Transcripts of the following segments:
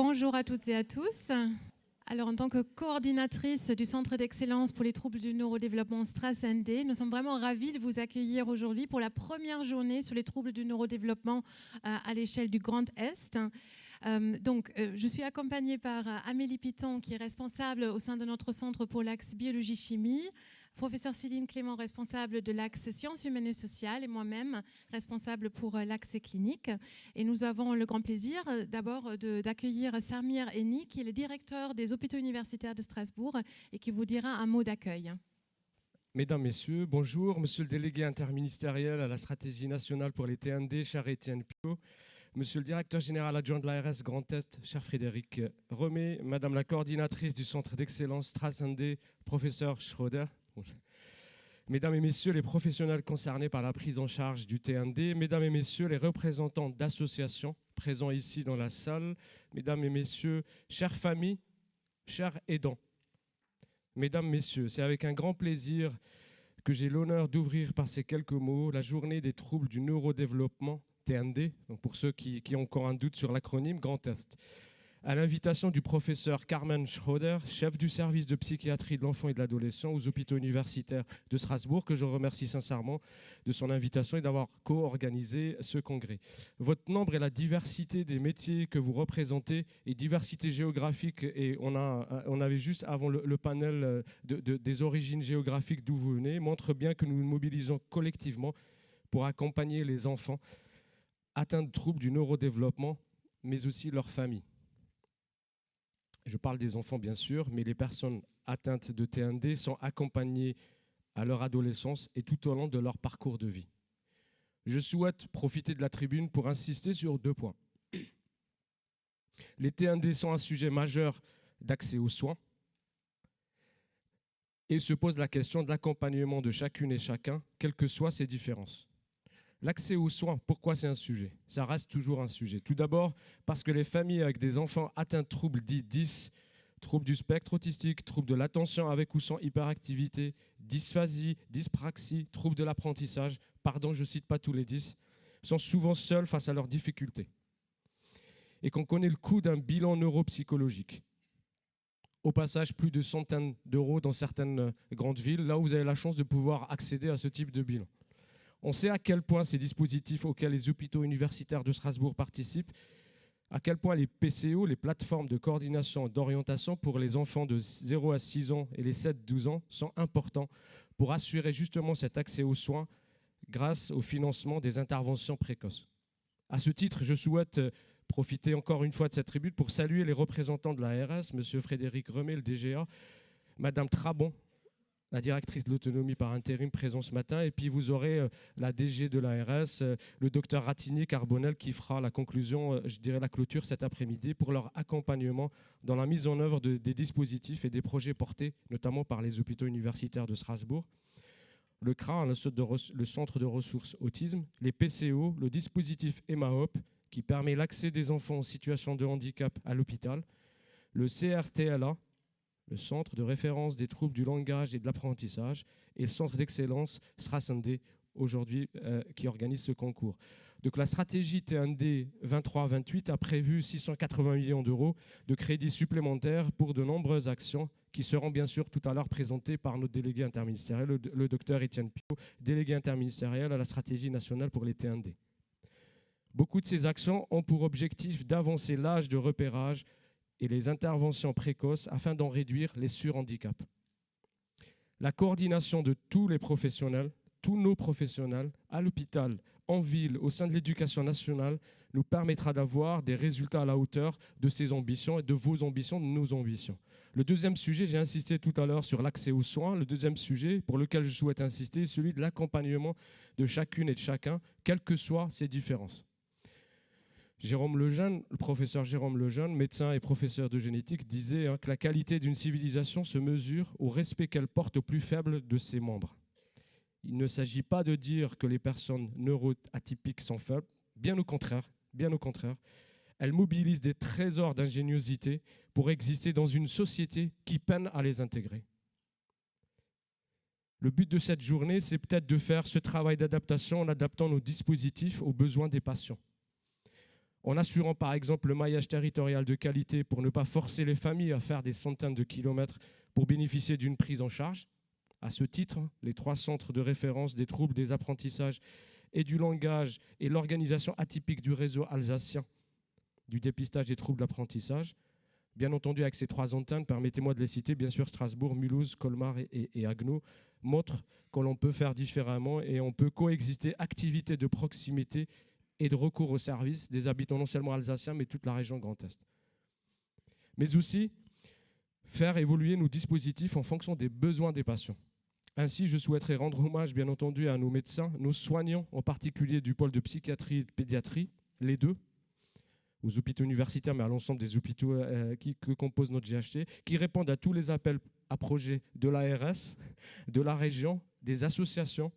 Bonjour à toutes et à tous. Alors, en tant que coordinatrice du Centre d'excellence pour les troubles du neurodéveloppement STRAS-ND, nous sommes vraiment ravis de vous accueillir aujourd'hui pour la première journée sur les troubles du neurodéveloppement à l'échelle du Grand Est. Je suis accompagnée par Amélie Piton, qui est responsable au sein de notre centre pour l'axe biologie-chimie, professeur Céline Clément, responsable de l'axe sciences humaines et sociales, et moi-même, responsable pour l'axe clinique. Et nous avons le grand plaisir d'abord d'accueillir Samir Eni, qui est le directeur des hôpitaux universitaires de Strasbourg et qui vous dira un mot d'accueil. Mesdames, Messieurs, bonjour. Monsieur le délégué interministériel à la stratégie nationale pour les TND, cher Étienne Pio. Monsieur le directeur général adjoint de l'ARS Grand Est, cher Frédéric Remet. Madame la coordinatrice du centre d'excellence STRAS-ND, professeur Schroeder. Mesdames et messieurs les professionnels concernés par la prise en charge du TND, mesdames et messieurs les représentants d'associations présents ici dans la salle, mesdames et messieurs, chères familles, chers aidants. Mesdames, messieurs, c'est avec un grand plaisir que j'ai l'honneur d'ouvrir par ces quelques mots la journée des troubles du neurodéveloppement TND, donc pour ceux qui ont encore un doute sur l'acronyme Grand Est. À l'invitation du professeur Carmen Schroeder, chef du service de psychiatrie de l'enfant et de l'adolescent aux hôpitaux universitaires de Strasbourg, que je remercie sincèrement de son invitation et d'avoir co-organisé ce congrès. Votre nombre et la diversité des métiers que vous représentez et diversité géographique, et on avait juste avant le panel des origines géographiques d'où vous venez, montre bien que nous nous mobilisons collectivement pour accompagner les enfants atteints de troubles du neurodéveloppement, mais aussi leurs familles. Je parle des enfants, bien sûr, mais les personnes atteintes de TND sont accompagnées à leur adolescence et tout au long de leur parcours de vie. Je souhaite profiter de la tribune pour insister sur 2 points. Les TND sont un sujet majeur d'accès aux soins et se pose la question de l'accompagnement de chacune et chacun, quelles que soient ses différences. L'accès aux soins, pourquoi c'est un sujet? Ça reste toujours un sujet. Tout d'abord, parce que les familles avec des enfants atteints de troubles dits 10, troubles du spectre autistique, troubles de l'attention avec ou sans hyperactivité, dysphasie, dyspraxie, troubles de l'apprentissage, pardon, je ne cite pas tous les 10, sont souvent seuls face à leurs difficultés. Et qu'on connaît le coût d'un bilan neuropsychologique. Au passage, plus de centaines d'euros dans certaines grandes villes, là où vous avez la chance de pouvoir accéder à ce type de bilan. On sait à quel point ces dispositifs auxquels les hôpitaux universitaires de Strasbourg participent, à quel point les PCO, les plateformes de coordination et d'orientation pour les enfants de 0 à 6 ans et les 7-12 ans sont importants pour assurer justement cet accès aux soins grâce au financement des interventions précoces. À ce titre, je souhaite profiter encore une fois de cette tribune pour saluer les représentants de l'ARS, M. Frédéric Remet, le DGA, Mme Trabon, la directrice de l'autonomie par intérim présent ce matin, et puis vous aurez la DG de l'ARS, le docteur Ratigny-Carbonel, qui fera la conclusion, je dirais la clôture cet après-midi, pour leur accompagnement dans la mise en œuvre des dispositifs et des projets portés, notamment par les hôpitaux universitaires de Strasbourg, le CRA, le Centre de ressources autisme, les PCO, le dispositif EMAHOP, qui permet l'accès des enfants en situation de handicap à l'hôpital, le CRTLA, le Centre de référence des troubles du langage et de l'apprentissage, et le Centre d'excellence STRAS-ND, aujourd'hui, qui organise ce concours. Donc la stratégie TND 23-28 a prévu 680 millions d'euros de crédits supplémentaires pour de nombreuses actions qui seront bien sûr tout à l'heure présentées par notre délégué interministériel, le docteur Étienne Pio, délégué interministériel à la stratégie nationale pour les TND. Beaucoup de ces actions ont pour objectif d'avancer l'âge de repérage et les interventions précoces afin d'en réduire les surhandicaps. La coordination de tous les professionnels, tous nos professionnels, à l'hôpital, en ville, au sein de l'éducation nationale, nous permettra d'avoir des résultats à la hauteur de ces ambitions et de vos ambitions, de nos ambitions. Le deuxième sujet, j'ai insisté tout à l'heure sur l'accès aux soins. Le deuxième sujet pour lequel je souhaite insister est celui de l'accompagnement de chacune et de chacun, quelles que soient ses différences. Jérôme Lejeune, le professeur Jérôme Lejeune, médecin et professeur de génétique, disait que la qualité d'une civilisation se mesure au respect qu'elle porte aux plus faibles de ses membres. Il ne s'agit pas de dire que les personnes neuroatypiques sont faibles, bien au contraire, elles mobilisent des trésors d'ingéniosité pour exister dans une société qui peine à les intégrer. Le but de cette journée, c'est peut-être de faire ce travail d'adaptation en adaptant nos dispositifs aux besoins des patients. en assurant par exemple le maillage territorial de qualité pour ne pas forcer les familles à faire des centaines de kilomètres pour bénéficier d'une prise en charge. À ce titre, les 3 centres de référence des troubles des apprentissages et du langage et l'organisation atypique du réseau alsacien du dépistage des troubles d'apprentissage, bien entendu avec ces 3 antennes, permettez-moi de les citer, bien sûr Strasbourg, Mulhouse, Colmar et Haguenau, montrent que l'on peut faire différemment et on peut coexister activités de proximité et de recours aux services des habitants non seulement alsaciens, mais toute la région Grand Est. Mais aussi faire évoluer nos dispositifs en fonction des besoins des patients. Ainsi, je souhaiterais rendre hommage, bien entendu, à nos médecins, nos soignants, en particulier du pôle de psychiatrie et de pédiatrie, les deux, aux hôpitaux universitaires, mais à l'ensemble des hôpitaux que composent notre GHT, qui répondent à tous les appels à projets de l'ARS, de la région, des associations,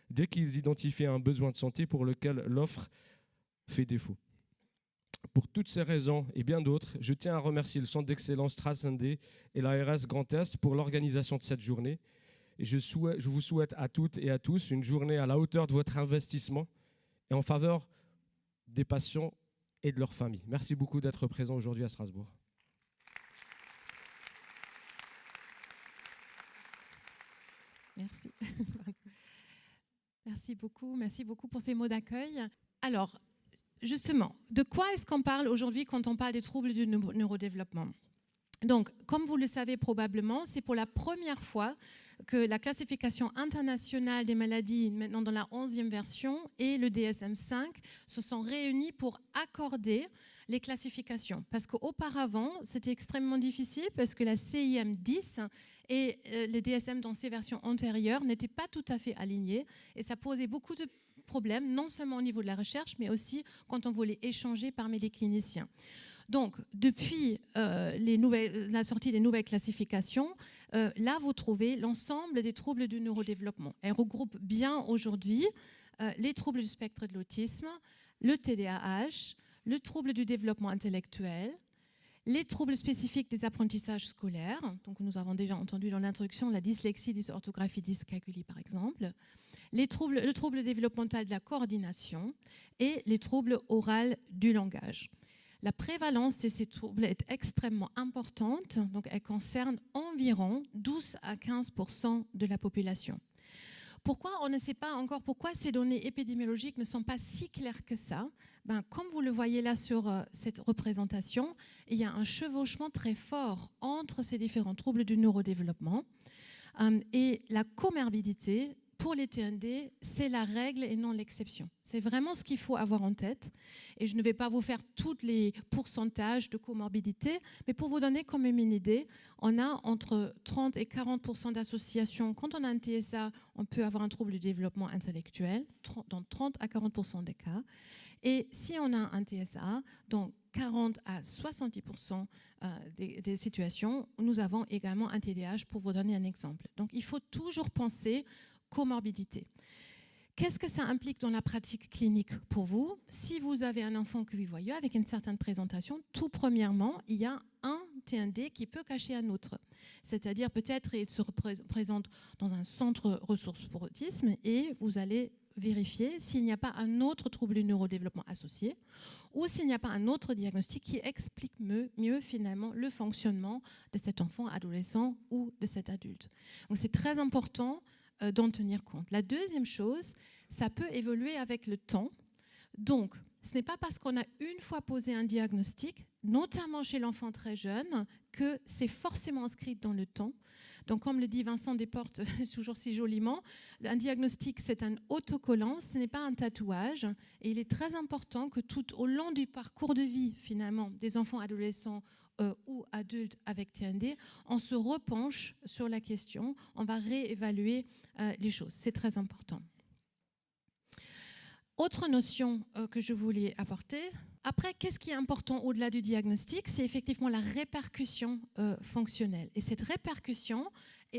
dès qu'ils identifient un besoin de santé pour lequel l'offre fait défaut. Pour toutes ces raisons et bien d'autres, je tiens à remercier le Centre d'excellence STRAS-ND et l'ARS Grand Est pour l'organisation de cette journée. Et je vous souhaite à toutes et à tous une journée à la hauteur de votre investissement et en faveur des patients et de leurs familles. Merci beaucoup d'être présents aujourd'hui à Strasbourg. Merci. Merci beaucoup pour ces mots d'accueil. Alors, justement, de quoi est-ce qu'on parle aujourd'hui quand on parle des troubles du neurodéveloppement ? Donc, comme vous le savez probablement, c'est pour la première fois que la classification internationale des maladies, maintenant dans la 11e version, et le DSM-5 se sont réunis pour accorder les classifications. Parce qu'auparavant, c'était extrêmement difficile parce que la CIM-10 et les DSM dans ces versions antérieures n'étaient pas tout à fait alignés et ça posait beaucoup de problèmes, non seulement au niveau de la recherche, mais aussi quand on voulait échanger parmi les cliniciens. Donc, depuis la sortie des nouvelles classifications, là, vous trouvez l'ensemble des troubles du neurodéveloppement. Elle regroupe bien aujourd'hui les troubles du spectre de l'autisme, le TDAH, le trouble du développement intellectuel, les troubles spécifiques des apprentissages scolaires, donc nous avons déjà entendu dans l'introduction la dyslexie, dysorthographie, dyscalculie par exemple, le trouble développemental de la coordination et les troubles oraux du langage. La prévalence de ces troubles est extrêmement importante, donc elle concerne environ 12 à 15% de la population. Pourquoi on ne sait pas encore pourquoi ces données épidémiologiques ne sont pas si claires que ça? Comme vous le voyez là sur cette représentation, il y a un chevauchement très fort entre ces différents troubles du neurodéveloppement et la comorbidité. Pour les TND, c'est la règle et non l'exception. C'est vraiment ce qu'il faut avoir en tête. Et je ne vais pas vous faire tous les pourcentages de comorbidité, mais pour vous donner quand même une idée, on a entre 30 et 40% d'associations. Quand on a un TSA, on peut avoir un trouble du développement intellectuel, dans 30 à 40% des cas. Et si on a un TSA, dans 40 à 70% des situations, nous avons également un TDAH, pour vous donner un exemple. Donc il faut toujours penser comorbidité. Qu'est-ce que ça implique dans la pratique clinique pour vous? Si vous avez un enfant que vous voyez avec une certaine présentation, tout premièrement, il y a un TND qui peut cacher un autre. C'est-à-dire peut-être il se présente dans un centre ressources pour autisme et vous allez vérifier s'il n'y a pas un autre trouble du neurodéveloppement associé ou s'il n'y a pas un autre diagnostic qui explique mieux finalement le fonctionnement de cet enfant, adolescent ou de cet adulte. Donc c'est très important d'en tenir compte. La deuxième chose, ça peut évoluer avec le temps. Donc, ce n'est pas parce qu'on a une fois posé un diagnostic, notamment chez l'enfant très jeune, que c'est forcément inscrit dans le temps. Donc, comme le dit Vincent Desportes toujours si joliment, un diagnostic, c'est un autocollant, ce n'est pas un tatouage. Et il est très important que tout au long du parcours de vie, finalement, des enfants adolescents ou adultes avec TND, on se repenche sur la question, on va réévaluer les choses. C'est très important. Autre notion que je voulais apporter. Après, qu'est-ce qui est important au-delà du diagnostic? C'est effectivement la répercussion fonctionnelle. Et cette répercussion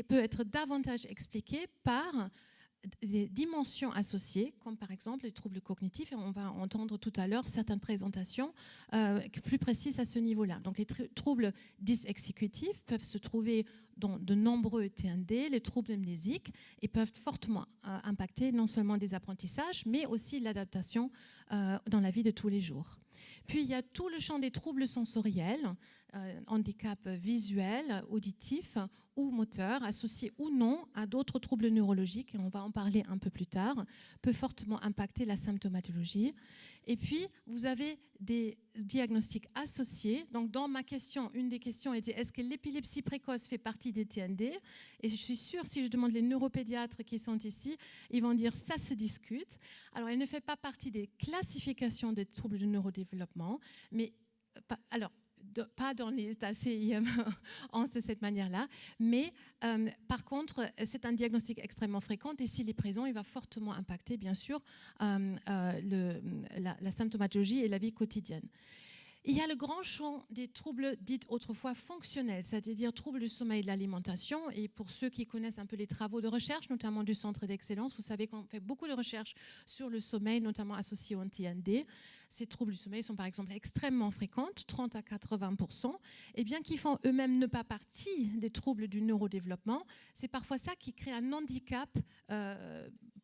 peut être davantage expliquée par des dimensions associées, comme par exemple les troubles cognitifs, et on va entendre tout à l'heure certaines présentations plus précises à ce niveau-là. Donc les troubles dysexécutifs peuvent se trouver dans de nombreux TND, les troubles amnésiques, et peuvent fortement impacter non seulement des apprentissages, mais aussi l'adaptation dans la vie de tous les jours. Puis il y a tout le champ des troubles sensoriels, handicap visuel, auditif ou moteur, associés ou non à d'autres troubles neurologiques, et on va en parler un peu plus tard, peut fortement impacter la symptomatologie. Et puis, vous avez des diagnostics associés. Donc, dans ma question, une des questions était, est-ce que l'épilepsie précoce fait partie des TND? Et je suis sûre, si je demande les neuropédiatres qui sont ici, ils vont dire, ça se discute. Alors, elle ne fait pas partie des classifications des troubles de neurodéveloppement, mais, alors, pas dans les ACIM de cette manière-là, mais par contre, c'est un diagnostic extrêmement fréquent et s'il est présent, il va fortement impacter, bien sûr, la symptomatologie et la vie quotidienne. Il y a le grand champ des troubles dits autrefois fonctionnels, c'est-à-dire troubles du sommeil et de l'alimentation. Et pour ceux qui connaissent un peu les travaux de recherche, notamment du Centre d'Excellence, vous savez qu'on fait beaucoup de recherches sur le sommeil, notamment associés au TND. Ces troubles du sommeil sont par exemple extrêmement fréquents, 30 à 80%, et bien qu'ils font eux-mêmes ne pas partie des troubles du neurodéveloppement, c'est parfois ça qui crée un handicap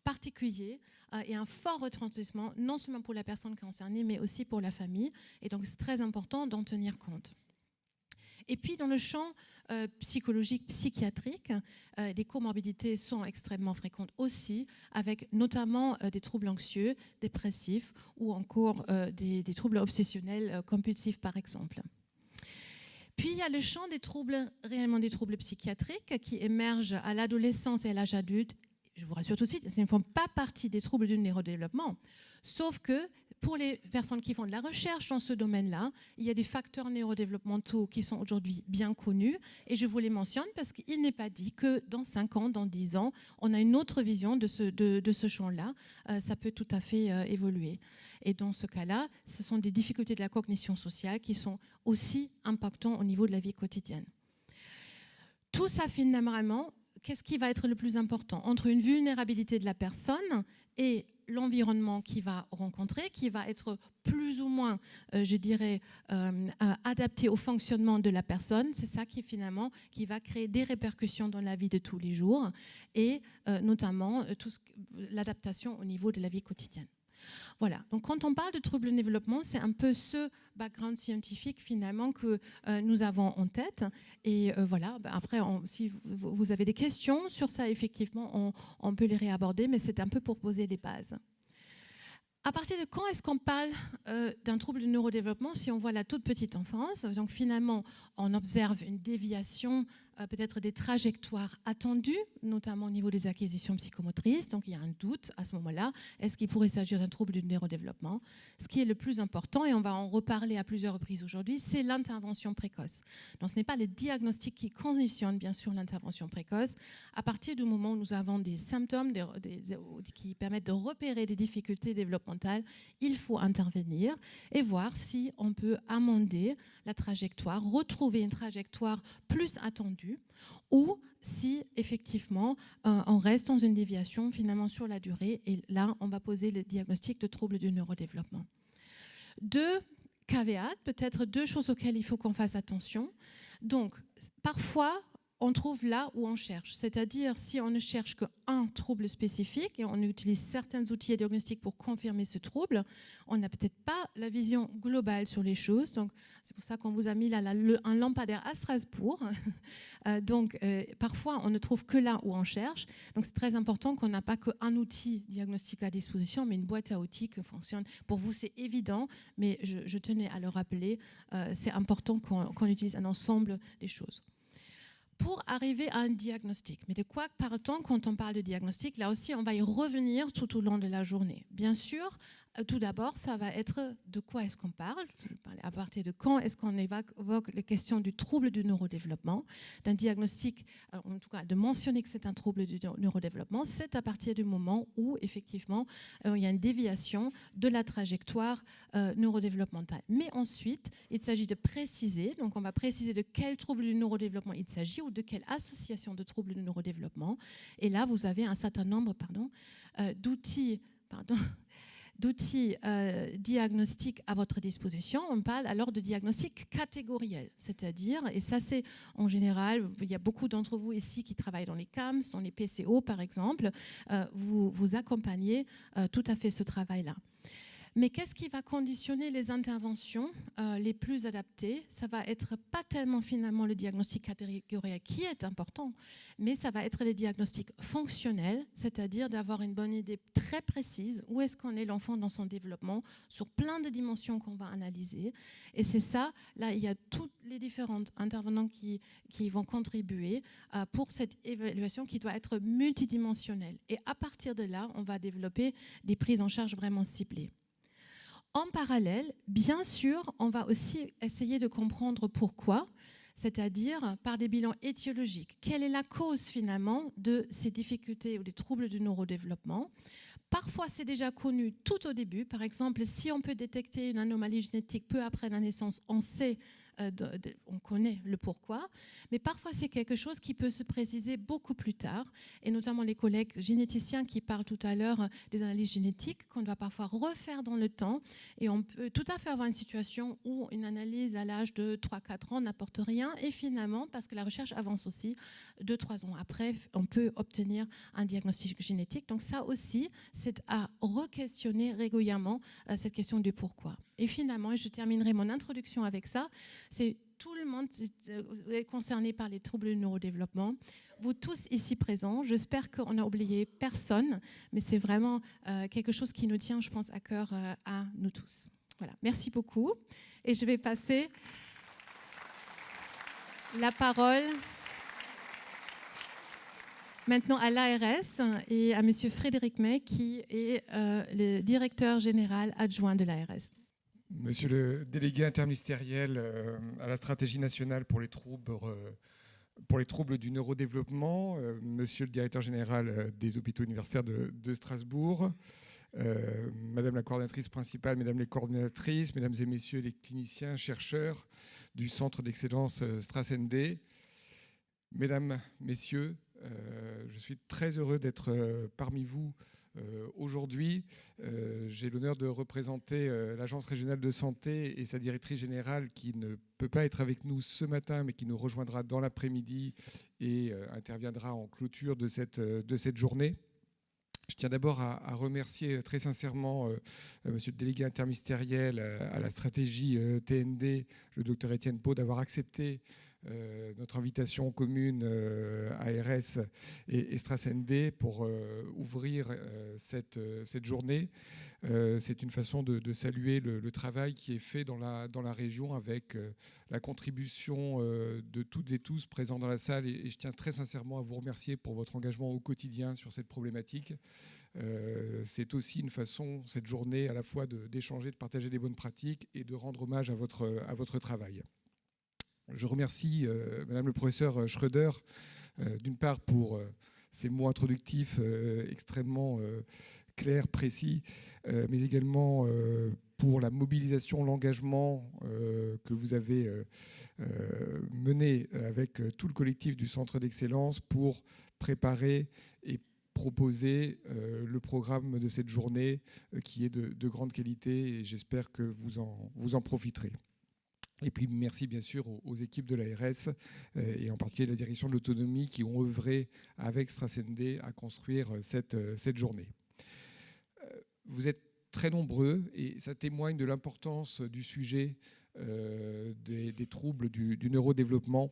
particulier et un fort retentissement, non seulement pour la personne concernée, mais aussi pour la famille. Et donc, c'est très important d'en tenir compte. Et puis, dans le champ psychologique, psychiatrique, les comorbidités sont extrêmement fréquentes aussi, avec notamment des troubles anxieux, dépressifs ou encore des troubles obsessionnels compulsifs, par exemple. Puis, il y a le champ des troubles, réellement des troubles psychiatriques, qui émergent à l'adolescence et à l'âge adulte. Je vous rassure tout de suite, ils ne font pas partie des troubles du neurodéveloppement. Sauf que pour les personnes qui font de la recherche dans ce domaine-là, il y a des facteurs neurodéveloppementaux qui sont aujourd'hui bien connus. Et je vous les mentionne parce qu'il n'est pas dit que dans 5 ans, dans 10 ans, on a une autre vision de ce champ-là. Ça peut tout à fait évoluer. Et dans ce cas-là, ce sont des difficultés de la cognition sociale qui sont aussi impactantes au niveau de la vie quotidienne. Tout ça, finalement, qu'est-ce qui va être le plus important entre une vulnérabilité de la personne et l'environnement qu'il va rencontrer, qui va être plus ou moins, je dirais, adapté au fonctionnement de la personne. C'est ça qui, finalement, qui va créer des répercussions dans la vie de tous les jours et notamment l'adaptation au niveau de la vie quotidienne. Voilà, donc quand on parle de troubles de développement, c'est un peu ce background scientifique finalement que nous avons en tête. Et voilà, après, si vous avez des questions sur ça, effectivement, on peut les réaborder, mais c'est un peu pour poser des bases. À partir de quand est-ce qu'on parle d'un trouble de neurodéveloppement si on voit la toute petite enfance? Donc finalement, on observe une déviation, peut-être des trajectoires attendues, notamment au niveau des acquisitions psychomotrices. Donc il y a un doute à ce moment-là. Est-ce qu'il pourrait s'agir d'un trouble du neurodéveloppement? Ce qui est le plus important, et on va en reparler à plusieurs reprises aujourd'hui, c'est l'intervention précoce. Donc ce n'est pas le diagnostic qui conditionne bien sûr l'intervention précoce. À partir du moment où nous avons des symptômes qui permettent de repérer des difficultés développementales, il faut intervenir et voir si on peut amender la trajectoire, retrouver une trajectoire plus attendue, ou si effectivement on reste dans une déviation finalement sur la durée, et là on va poser le diagnostic de trouble du neurodéveloppement. Deux caveats, peut-être deux choses auxquelles il faut qu'on fasse attention. Donc parfois on trouve là où on cherche, c'est-à-dire si on ne cherche qu'un trouble spécifique et on utilise certains outils diagnostiques pour confirmer ce trouble, on n'a peut-être pas la vision globale sur les choses. Donc c'est pour ça qu'on vous a mis là un lampadaire à Strasbourg. Donc parfois on ne trouve que là où on cherche. Donc c'est très important qu'on n'a pas qu'un outil diagnostique à disposition, mais une boîte à outils qui fonctionne. Pour vous c'est évident, mais je tenais à le rappeler. C'est important qu'on utilise un ensemble des choses pour arriver à un diagnostic. Mais de quoi parle-t-on quand on parle de diagnostic? Là aussi, on va y revenir tout au long de la journée. Bien sûr, tout d'abord, ça va être de quoi est-ce qu'on parle. Je vais parler à partir de quand est-ce qu'on évoque les questions du trouble du neurodéveloppement. D'un diagnostic, en tout cas de mentionner que c'est un trouble du neurodéveloppement, c'est à partir du moment où, effectivement, il y a une déviation de la trajectoire neurodéveloppementale. Mais ensuite, il s'agit de préciser, donc on va préciser de quel trouble du neurodéveloppement il s'agit ou de quelle association de troubles du neurodéveloppement. Et là, vous avez un certain nombre d'outils diagnostiques à votre disposition. On parle alors de diagnostic catégoriel, c'est-à-dire, et ça c'est en général, il y a beaucoup d'entre vous ici qui travaillent dans les CAMS, dans les PCO par exemple, vous accompagnez tout à fait ce travail-là. Mais qu'est-ce qui va conditionner les interventions les plus adaptées? Ça va être pas tellement finalement le diagnostic catégoriel qui est important, mais ça va être les diagnostics fonctionnels, c'est-à-dire d'avoir une bonne idée très précise où est-ce qu'on est l'enfant dans son développement, sur plein de dimensions qu'on va analyser. Et c'est ça, là, il y a tous les différents intervenants qui vont contribuer pour cette évaluation qui doit être multidimensionnelle. Et à partir de là, on va développer des prises en charge vraiment ciblées. En parallèle, bien sûr, on va aussi essayer de comprendre pourquoi, c'est-à-dire par des bilans étiologiques. Quelle est la cause finalement de ces difficultés ou des troubles du neurodéveloppement? Parfois, c'est déjà connu tout au début. Par exemple, si on peut détecter une anomalie génétique peu après la naissance, on sait, on connaît le pourquoi. Mais parfois, c'est quelque chose qui peut se préciser beaucoup plus tard. Et notamment les collègues généticiens qui parlent tout à l'heure des analyses génétiques qu'on doit parfois refaire dans le temps. Et on peut tout à fait avoir une situation où une analyse à l'âge de 3-4 ans n'apporte rien. Et finalement, parce que la recherche avance aussi, 2-3 ans après, on peut obtenir un diagnostic génétique. Donc ça aussi, c'est à re-questionner régulièrement cette question du pourquoi. Et finalement, et je terminerai mon introduction avec ça, c'est tout le monde est concerné par les troubles du neurodéveloppement. Vous tous ici présents, j'espère qu'on n'a oublié personne, mais c'est vraiment quelque chose qui nous tient, je pense, à cœur à nous tous. Voilà, merci beaucoup. Et je vais passer la parole maintenant à l'ARS et à M. Frédéric May, qui est le directeur général adjoint de l'ARS. Monsieur le délégué interministériel à la stratégie nationale pour les troubles du neurodéveloppement, monsieur le directeur général des hôpitaux universitaires de Strasbourg, madame la coordinatrice principale, mesdames les coordinatrices, mesdames et messieurs les cliniciens, chercheurs du centre d'excellence STRAS-ND, mesdames, messieurs, je suis très heureux d'être parmi vous aujourd'hui. J'ai l'honneur de représenter l'Agence régionale de santé et sa directrice générale qui ne peut pas être avec nous ce matin, mais qui nous rejoindra dans l'après-midi et interviendra en clôture de cette journée. Je tiens d'abord à remercier très sincèrement monsieur le délégué interministériel à la stratégie TND, le docteur Étienne Pau, d'avoir accepté notre invitation commune ARS et STRAS-ND pour ouvrir cette journée. C'est une façon de saluer le travail qui est fait dans la région avec la contribution de toutes et tous présents dans la salle. Et je tiens très sincèrement à vous remercier pour votre engagement au quotidien sur cette problématique. C'est aussi une façon, cette journée, à la fois d'échanger, de partager des bonnes pratiques et de rendre hommage à votre travail. Je remercie Madame le professeur Schröder, d'une part pour ces mots introductifs extrêmement clairs, précis, mais également pour la mobilisation, l'engagement que vous avez mené avec tout le collectif du Centre d'Excellence pour préparer et proposer le programme de cette journée qui est de grande qualité et j'espère que vous en profiterez. Et puis merci bien sûr aux équipes de l'ARS et en particulier la direction de l'autonomie qui ont œuvré avec STRAS-ND à construire cette journée. Vous êtes très nombreux et ça témoigne de l'importance du sujet des troubles du neurodéveloppement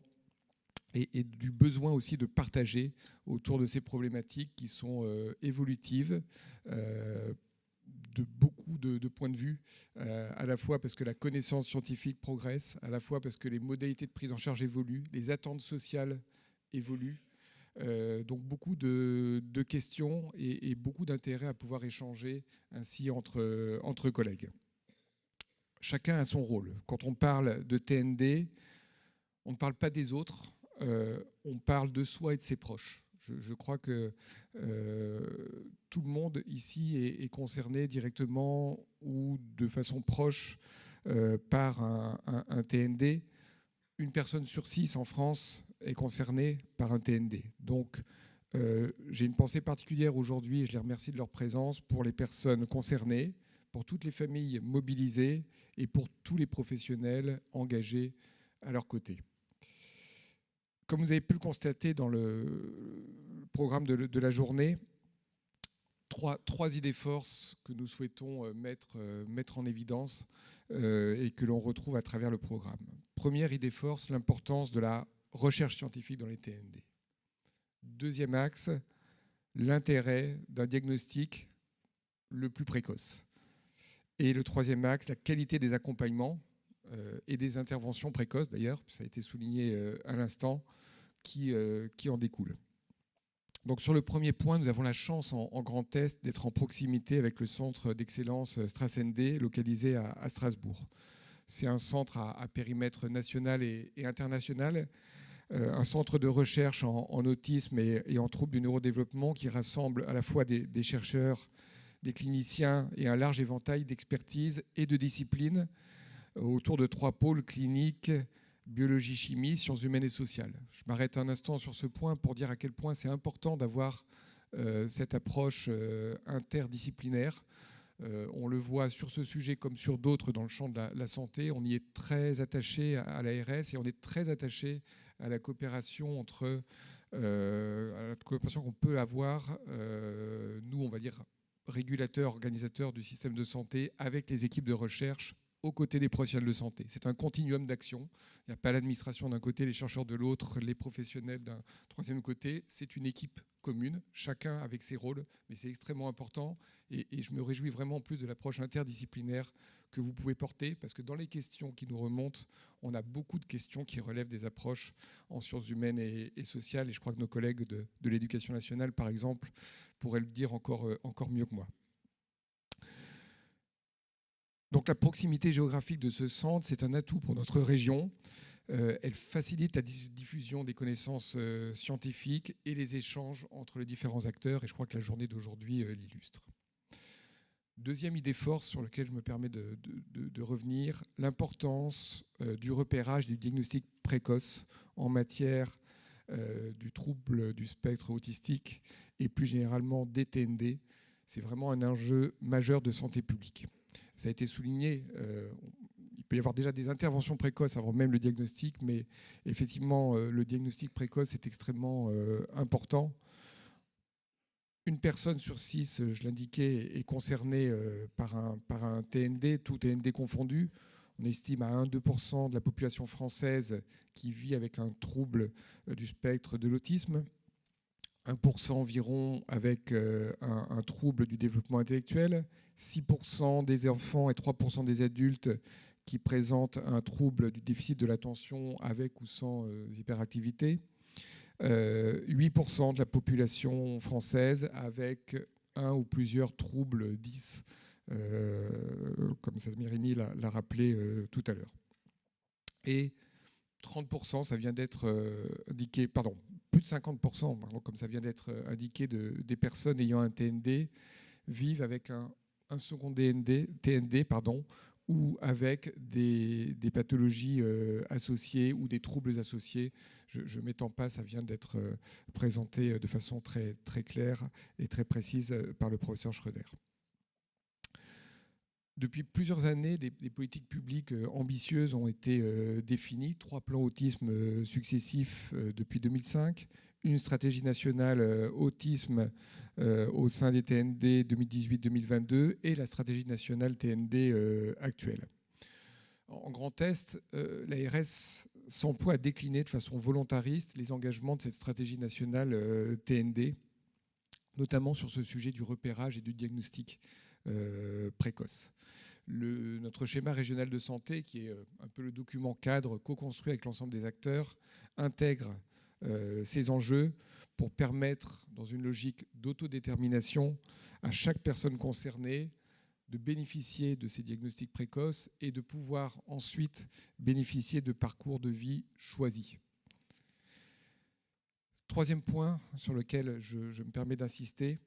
et du besoin aussi de partager autour de ces problématiques qui sont évolutives de beaucoup de points de vue, à la fois parce que la connaissance scientifique progresse, à la fois parce que les modalités de prise en charge évoluent, les attentes sociales évoluent. Donc beaucoup de questions et beaucoup d'intérêt à pouvoir échanger ainsi entre collègues. Chacun a son rôle. Quand on parle de TND, on ne parle pas des autres, on parle de soi et de ses proches. Je crois que tout le monde ici est concerné directement ou de façon proche par un TND. Une personne sur 6 en France est concernée par un TND. Donc, j'ai une pensée particulière aujourd'hui, et je les remercie de leur présence, pour les personnes concernées, pour toutes les familles mobilisées et pour tous les professionnels engagés à leur côté. Comme vous avez pu le constater dans le programme de la journée, trois idées forces que nous souhaitons mettre en évidence et que l'on retrouve à travers le programme. Première idée force, l'importance de la recherche scientifique dans les TND. Deuxième axe, l'intérêt d'un diagnostic le plus précoce. Et le troisième axe, la qualité des accompagnements et des interventions précoces, d'ailleurs, ça a été souligné à l'instant, qui en découlent. Donc sur le premier point, nous avons la chance en Grand Est d'être en proximité avec le centre d'excellence STRAS-ND localisé à Strasbourg. C'est un centre à périmètre national et international, un centre de recherche en autisme et en troubles du neurodéveloppement qui rassemble à la fois des chercheurs, des cliniciens et un large éventail d'expertise et de disciplines autour de 3 pôles cliniques, biologie, chimie, sciences humaines et sociales. Je m'arrête un instant sur ce point pour dire à quel point c'est important d'avoir cette approche interdisciplinaire. On le voit sur ce sujet comme sur d'autres dans le champ de la santé. On y est très attaché à l'ARS et on est très attaché à la coopération à la coopération qu'on peut avoir, nous, on va dire, régulateurs, organisateurs du système de santé, avec les équipes de recherche aux côtés des professionnels de santé. C'est un continuum d'action. Il n'y a pas l'administration d'un côté, les chercheurs de l'autre, les professionnels d'un troisième côté. C'est une équipe commune, chacun avec ses rôles, mais c'est extrêmement important. Et je me réjouis vraiment plus de l'approche interdisciplinaire que vous pouvez porter, parce que dans les questions qui nous remontent, on a beaucoup de questions qui relèvent des approches en sciences humaines et sociales. Et je crois que nos collègues de l'Éducation nationale, par exemple, pourraient le dire encore mieux que moi. Donc la proximité géographique de ce centre, c'est un atout pour notre région. Elle facilite la diffusion des connaissances scientifiques et les échanges entre les différents acteurs, et je crois que la journée d'aujourd'hui l'illustre. Deuxième idée force sur laquelle je me permets de revenir, l'importance du repérage du diagnostic précoce en matière du trouble du spectre autistique et plus généralement des TND. C'est vraiment un enjeu majeur de santé publique. Ça a été souligné, il peut y avoir déjà des interventions précoces avant même le diagnostic, mais effectivement, le diagnostic précoce est extrêmement important. Une personne sur 6, je l'indiquais, est concernée par un TND, tout TND confondu. On estime à 1-2% de la population française qui vit avec un trouble du spectre de l'autisme. 1% environ avec un trouble du développement intellectuel, 6% des enfants et 3% des adultes qui présentent un trouble du déficit de l'attention avec ou sans hyperactivité, 8% de la population française avec un ou plusieurs troubles 10, comme Samirini l'a rappelé tout à l'heure. Et 30%, ça vient d'être indiqué, pardon, plus de 50%, pardon, comme ça vient d'être indiqué, des personnes ayant un TND vivent avec un second TND, ou avec des pathologies associées ou des troubles associés. Je ne m'étends pas, ça vient d'être présenté de façon très, très claire et très précise par le professeur Schröder. Depuis plusieurs années, des politiques publiques ambitieuses ont été définies, 3 plans autisme successifs depuis 2005, une stratégie nationale autisme au sein des TND 2018-2022 et la stratégie nationale TND actuelle. En Grand Est, l'ARS s'emploie à décliner de façon volontariste les engagements de cette stratégie nationale TND, notamment sur ce sujet du repérage et du diagnostic précoce. Notre schéma régional de santé, qui est un peu le document cadre co-construit avec l'ensemble des acteurs, intègre ces enjeux pour permettre, dans une logique d'autodétermination, à chaque personne concernée de bénéficier de ces diagnostics précoces et de pouvoir ensuite bénéficier de parcours de vie choisis. Troisième point sur lequel je me permets d'insister,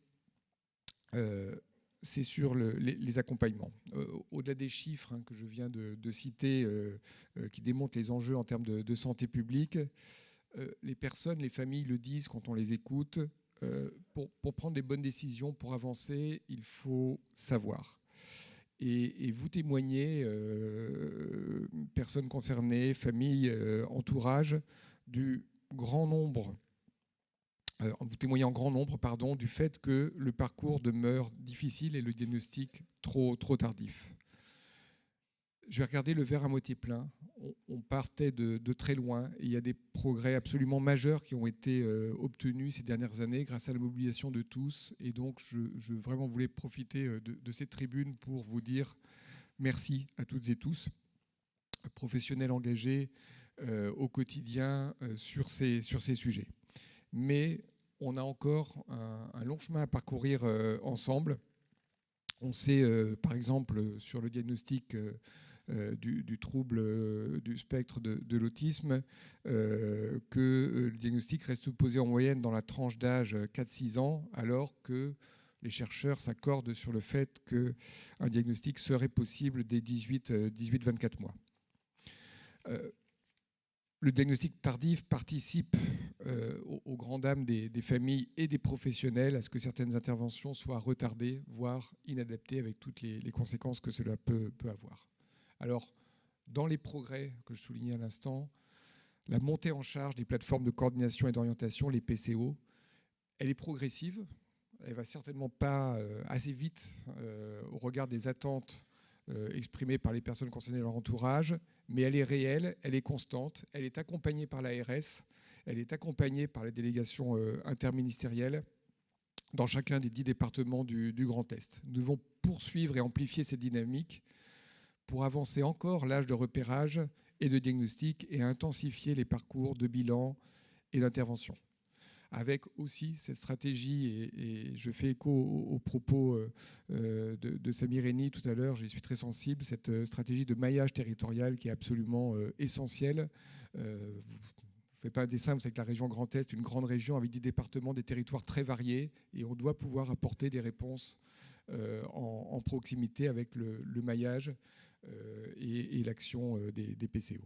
c'est sur les accompagnements. Au-delà des chiffres que je viens de citer, qui démontrent les enjeux en termes de santé publique, les personnes, les familles le disent quand on les écoute, pour prendre des bonnes décisions, pour avancer, il faut savoir. Et vous témoignez, personnes concernées, familles, entourage, du grand nombre vous témoignez en grand nombre, du fait que le parcours demeure difficile et le diagnostic trop tardif. Je vais regarder le verre à moitié plein. On partait de très loin et il y a des progrès absolument majeurs qui ont été obtenus ces dernières années grâce à la mobilisation de tous. Et donc, je vraiment voulais profiter de cette tribune pour vous dire merci à toutes et tous, professionnels engagés au quotidien sur ces sujets. Mais on a encore un long chemin à parcourir ensemble. On sait, par exemple, sur le diagnostic du trouble du spectre de l'autisme, que le diagnostic reste posé en moyenne dans la tranche d'âge 4-6 ans, alors que les chercheurs s'accordent sur le fait qu'un diagnostic serait possible dès 18-24 mois. Le diagnostic tardif participe aux grandes dames des familles et des professionnels à ce que certaines interventions soient retardées, voire inadaptées, avec toutes les conséquences que cela peut avoir. Alors, dans les progrès que je soulignais à l'instant, la montée en charge des plateformes de coordination et d'orientation, les PCO, elle est progressive. Elle ne va certainement pas assez vite au regard des attentes exprimées par les personnes concernées et leur entourage, mais elle est réelle, elle est constante, elle est accompagnée par l'ARS, elle est accompagnée par les délégations interministérielles dans chacun des 10 départements du Grand Est. Nous devons poursuivre et amplifier cette dynamique pour avancer encore l'âge de repérage et de diagnostic et intensifier les parcours de bilan et d'intervention. Avec aussi cette stratégie, et je fais écho aux propos de Samir Reni tout à l'heure, j'y suis très sensible, cette stratégie de maillage territorial qui est absolument essentielle. Je ne fais pas un dessin, vous savez que la région Grand Est, une grande région avec 10 départements, des territoires très variés, et on doit pouvoir apporter des réponses en proximité avec le maillage et l'action des PCO.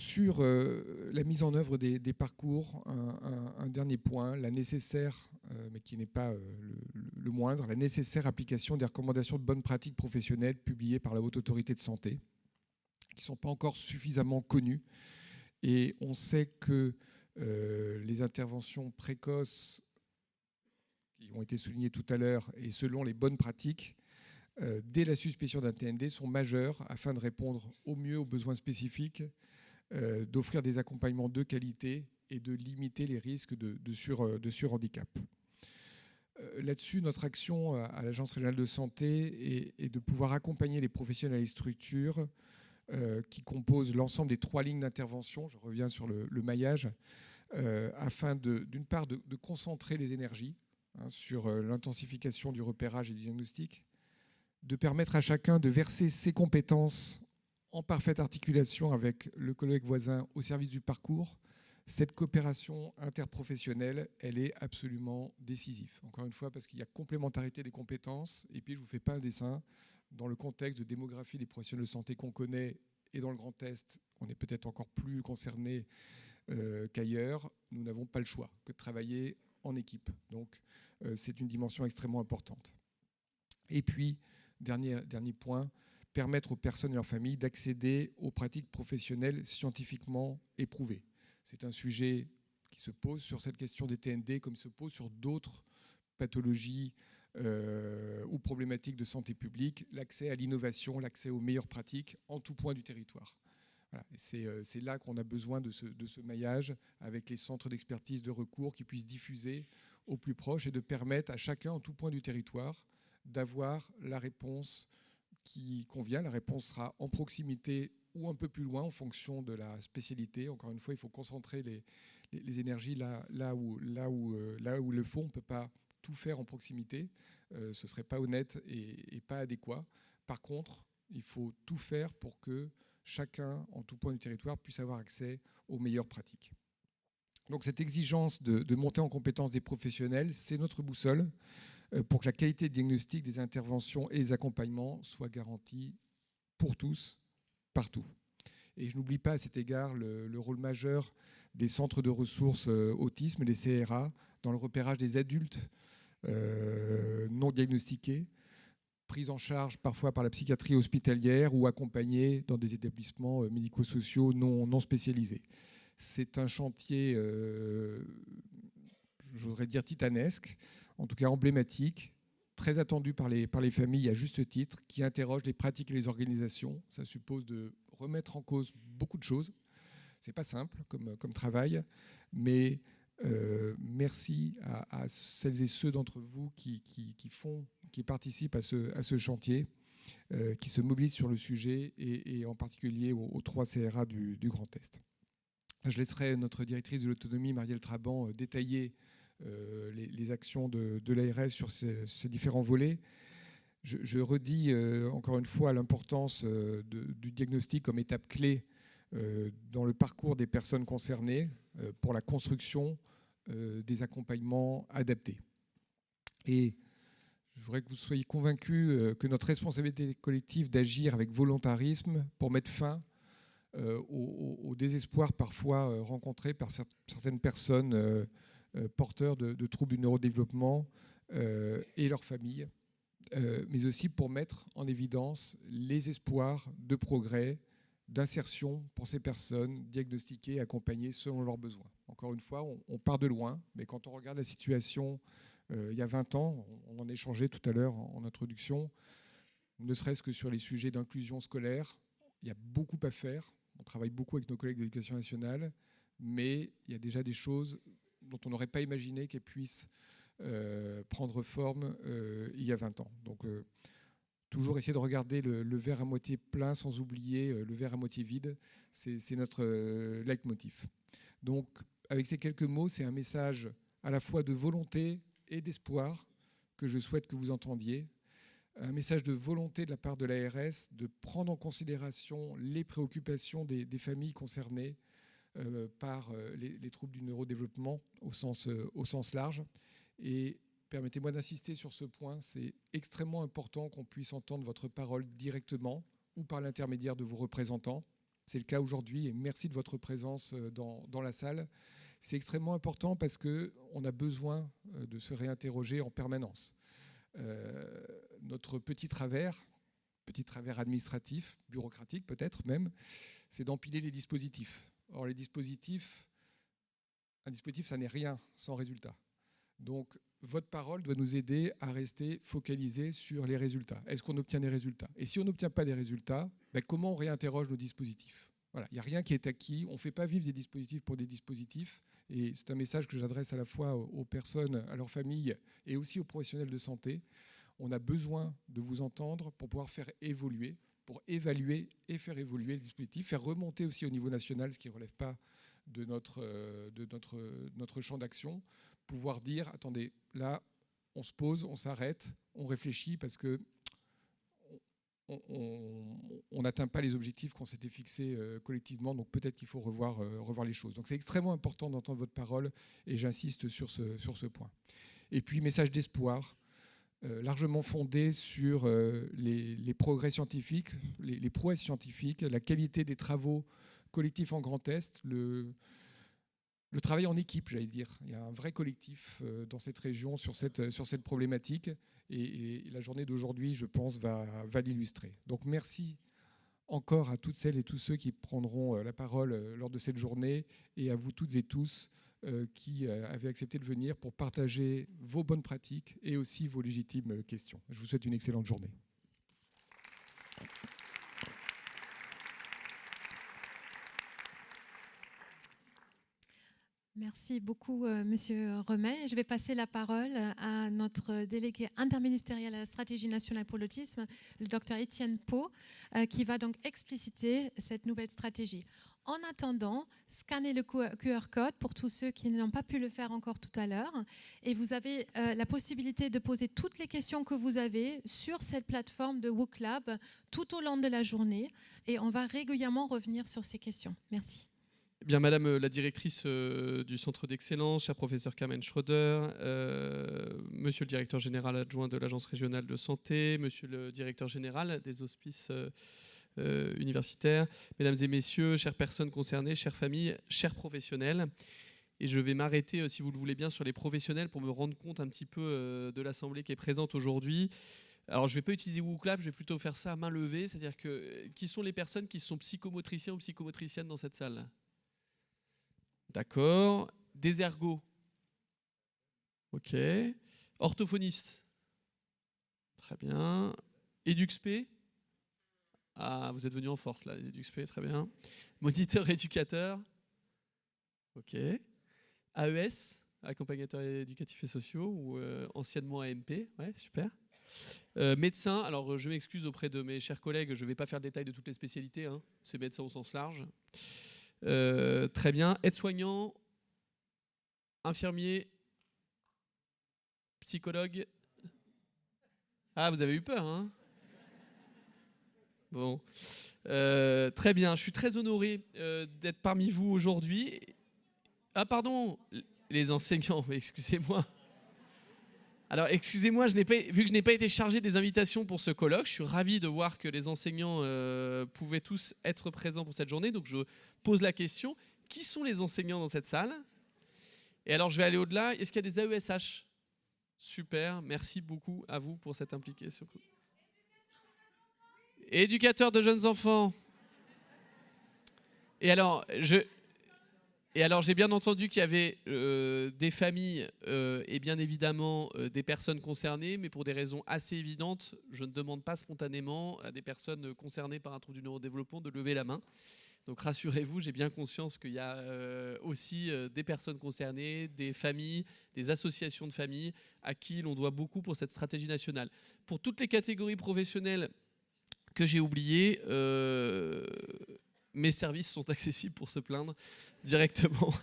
Sur la mise en œuvre des parcours, un dernier point, la nécessaire, mais qui n'est pas le moindre, la nécessaire application des recommandations de bonnes pratiques professionnelles publiées par la Haute Autorité de Santé, qui ne sont pas encore suffisamment connues. Et on sait que les interventions précoces, qui ont été soulignées tout à l'heure, et selon les bonnes pratiques, dès la suspicion d'un TND, sont majeures afin de répondre au mieux aux besoins spécifiques, d'offrir des accompagnements de qualité et de limiter les risques de surhandicap. Là-dessus, notre action à l'Agence régionale de santé est de pouvoir accompagner les professionnels et structures qui composent l'ensemble des 3 lignes d'intervention, je reviens sur le maillage, afin d'une part de concentrer les énergies sur l'intensification du repérage et du diagnostic, de permettre à chacun de verser ses compétences en parfaite articulation avec le collègue voisin au service du parcours. Cette coopération interprofessionnelle, elle est absolument décisive. Encore une fois, parce qu'il y a complémentarité des compétences. Et puis, je ne vous fais pas un dessin. Dans le contexte de démographie des professionnels de santé qu'on connaît, et dans le Grand Est, on est peut-être encore plus concerné qu'ailleurs. Nous n'avons pas le choix que de travailler en équipe. Donc, c'est une dimension extrêmement importante. Et puis, dernier point, permettre aux personnes et leurs familles d'accéder aux pratiques professionnelles scientifiquement éprouvées. C'est un sujet qui se pose sur cette question des TND comme il se pose sur d'autres pathologies ou problématiques de santé publique, l'accès à l'innovation, l'accès aux meilleures pratiques en tout point du territoire. Voilà. C'est là qu'on a besoin de ce maillage avec les centres d'expertise de recours qui puissent diffuser au plus proche et de permettre à chacun en tout point du territoire d'avoir la réponse qui convient. La réponse sera en proximité ou un peu plus loin en fonction de la spécialité. Encore une fois, il faut concentrer les énergies là où le faut. On ne peut pas tout faire en proximité. Ce ne serait pas honnête et pas adéquat. Par contre, il faut tout faire pour que chacun, en tout point du territoire, puisse avoir accès aux meilleures pratiques. Donc cette exigence de monter en compétence des professionnels, c'est notre boussole pour que la qualité de diagnostic des interventions et des accompagnements soit garantie pour tous, partout. Et je n'oublie pas à cet égard le rôle majeur des centres de ressources autisme, les CRA, dans le repérage des adultes non diagnostiqués, pris en charge parfois par la psychiatrie hospitalière ou accompagnés dans des établissements médico-sociaux non spécialisés. C'est un chantier, j'oserais dire titanesque, en tout cas emblématique, très attendu par les familles à juste titre, qui interroge les pratiques et les organisations. Ça suppose de remettre en cause beaucoup de choses. C'est pas simple comme travail, mais merci à celles et ceux d'entre vous qui participent à ce chantier, qui se mobilisent sur le sujet et en particulier aux 3 CRA du Grand Est. Je laisserai notre directrice de l'autonomie, Marielle Traban, détailler les actions de l'ARS sur ces différents volets. Je redis encore une fois l'importance du diagnostic comme étape clé dans le parcours des personnes concernées pour la construction des accompagnements adaptés. Et je voudrais que vous soyez convaincus que notre responsabilité collective d'agir avec volontarisme pour mettre fin au désespoir parfois rencontré par certaines personnes porteurs de troubles du neurodéveloppement et leurs familles, mais aussi pour mettre en évidence les espoirs de progrès, d'insertion pour ces personnes diagnostiquées et accompagnées selon leurs besoins. Encore une fois, on part de loin, mais quand on regarde la situation il y a 20 ans, on en échangeait tout à l'heure en introduction, ne serait-ce que sur les sujets d'inclusion scolaire, il y a beaucoup à faire. On travaille beaucoup avec nos collègues de l'Éducation nationale, mais il y a déjà des choses dont on n'aurait pas imaginé qu'elles puissent prendre forme il y a 20 ans. Donc, toujours essayer de regarder le verre à moitié plein sans oublier le verre à moitié vide, c'est notre leitmotiv. Donc, avec ces quelques mots, c'est un message à la fois de volonté et d'espoir que je souhaite que vous entendiez. Un message de volonté de la part de l'ARS de prendre en considération les préoccupations des familles concernées par les troubles du neurodéveloppement au sens large. Et permettez-moi d'insister sur ce point, c'est extrêmement important qu'on puisse entendre votre parole directement ou par l'intermédiaire de vos représentants. C'est le cas aujourd'hui et merci de votre présence dans la salle. C'est extrêmement important parce qu'on a besoin de se réinterroger en permanence. Notre petit travers administratif, bureaucratique peut-être même, c'est d'empiler les dispositifs. Or, un dispositif, ça n'est rien sans résultat. Donc, votre parole doit nous aider à rester focalisés sur les résultats. Est-ce qu'on obtient des résultats? Et si on n'obtient pas des résultats, comment on réinterroge nos dispositifs? Voilà, il n'y a rien qui est acquis. On ne fait pas vivre des dispositifs pour des dispositifs. Et c'est un message que j'adresse à la fois aux personnes, à leurs familles et aussi aux professionnels de santé. On a besoin de vous entendre pour pouvoir faire évoluer, pour évaluer et faire évoluer le dispositif, faire remonter aussi au niveau national ce qui ne relève pas de notre champ d'action, pouvoir dire, attendez, là, on se pose, on s'arrête, on réfléchit parce que on n'atteint pas les objectifs qu'on s'était fixés collectivement, donc peut-être qu'il faut revoir les choses. Donc c'est extrêmement important d'entendre votre parole et j'insiste sur ce point. Et puis, message d'espoir, largement fondé sur les progrès scientifiques, les prouesses scientifiques, la qualité des travaux collectifs en Grand Est, le travail en équipe, j'allais dire. Il y a un vrai collectif dans cette région sur cette problématique et la journée d'aujourd'hui, je pense, va l'illustrer. Donc merci encore à toutes celles et tous ceux qui prendront la parole lors de cette journée et à vous toutes et tous qui avez accepté de venir pour partager vos bonnes pratiques et aussi vos légitimes questions. Je vous souhaite une excellente journée. Merci beaucoup, Monsieur Remet. Je vais passer la parole à notre délégué interministériel à la stratégie nationale pour l'autisme, le Dr Étienne Pau, qui va donc expliciter cette nouvelle stratégie. En attendant, scannez le QR code pour tous ceux qui n'ont pas pu le faire encore tout à l'heure. Et vous avez la possibilité de poser toutes les questions que vous avez sur cette plateforme de WOOC-Lab tout au long de la journée. Et on va régulièrement revenir sur ces questions. Merci. Bien, Madame la directrice du centre d'excellence, cher professeur Carmen Schroeder, Monsieur le directeur général adjoint de l'Agence régionale de santé, Monsieur le directeur général des hospices universitaires, Mesdames et Messieurs, chères personnes concernées, chères familles, chers professionnels. Et je vais m'arrêter, si vous le voulez bien, sur les professionnels pour me rendre compte un petit peu de l'Assemblée qui est présente aujourd'hui. Alors, je ne vais pas utiliser WOOC-Lab, je vais plutôt faire ça à main levée, c'est-à-dire que qui sont les personnes qui sont psychomotriciens ou psychomotriciennes dans cette salle ? D'accord. Des ergots. Ok. Orthophoniste. Très bien. EduxP. Ah, vous êtes venu en force là, EduxP, très bien. Moniteur éducateur. Ok. AES, accompagnateurs éducatifs et sociaux, ou anciennement AMP. Ouais, super. Médecin, alors je m'excuse auprès de mes chers collègues, je ne vais pas faire le détail de toutes les spécialités, hein. C'est médecin au sens large. Très bien. Aide-soignant, infirmier, psychologue. Ah, vous avez eu peur, hein? Bon. Très bien, je suis très honoré d'être parmi vous aujourd'hui. Ah, pardon, les enseignants, excusez-moi. Alors, excusez-moi, vu que je n'ai pas été chargé des invitations pour ce colloque, je suis ravi de voir que les enseignants pouvaient tous être présents pour cette journée. Donc, je pose la question, qui sont les enseignants dans cette salle? Et alors, je vais aller au-delà. Est-ce qu'il y a des AESH? Super, merci beaucoup à vous pour cette implication. Éducateur de jeunes enfants. Et alors, j'ai bien entendu qu'il y avait des familles et bien évidemment des personnes concernées, mais pour des raisons assez évidentes, je ne demande pas spontanément à des personnes concernées par un trouble du neurodéveloppement de lever la main. Donc rassurez-vous, j'ai bien conscience qu'il y a aussi des personnes concernées, des familles, des associations de familles à qui l'on doit beaucoup pour cette stratégie nationale. Pour toutes les catégories professionnelles que j'ai oubliées, mes services sont accessibles pour se plaindre directement.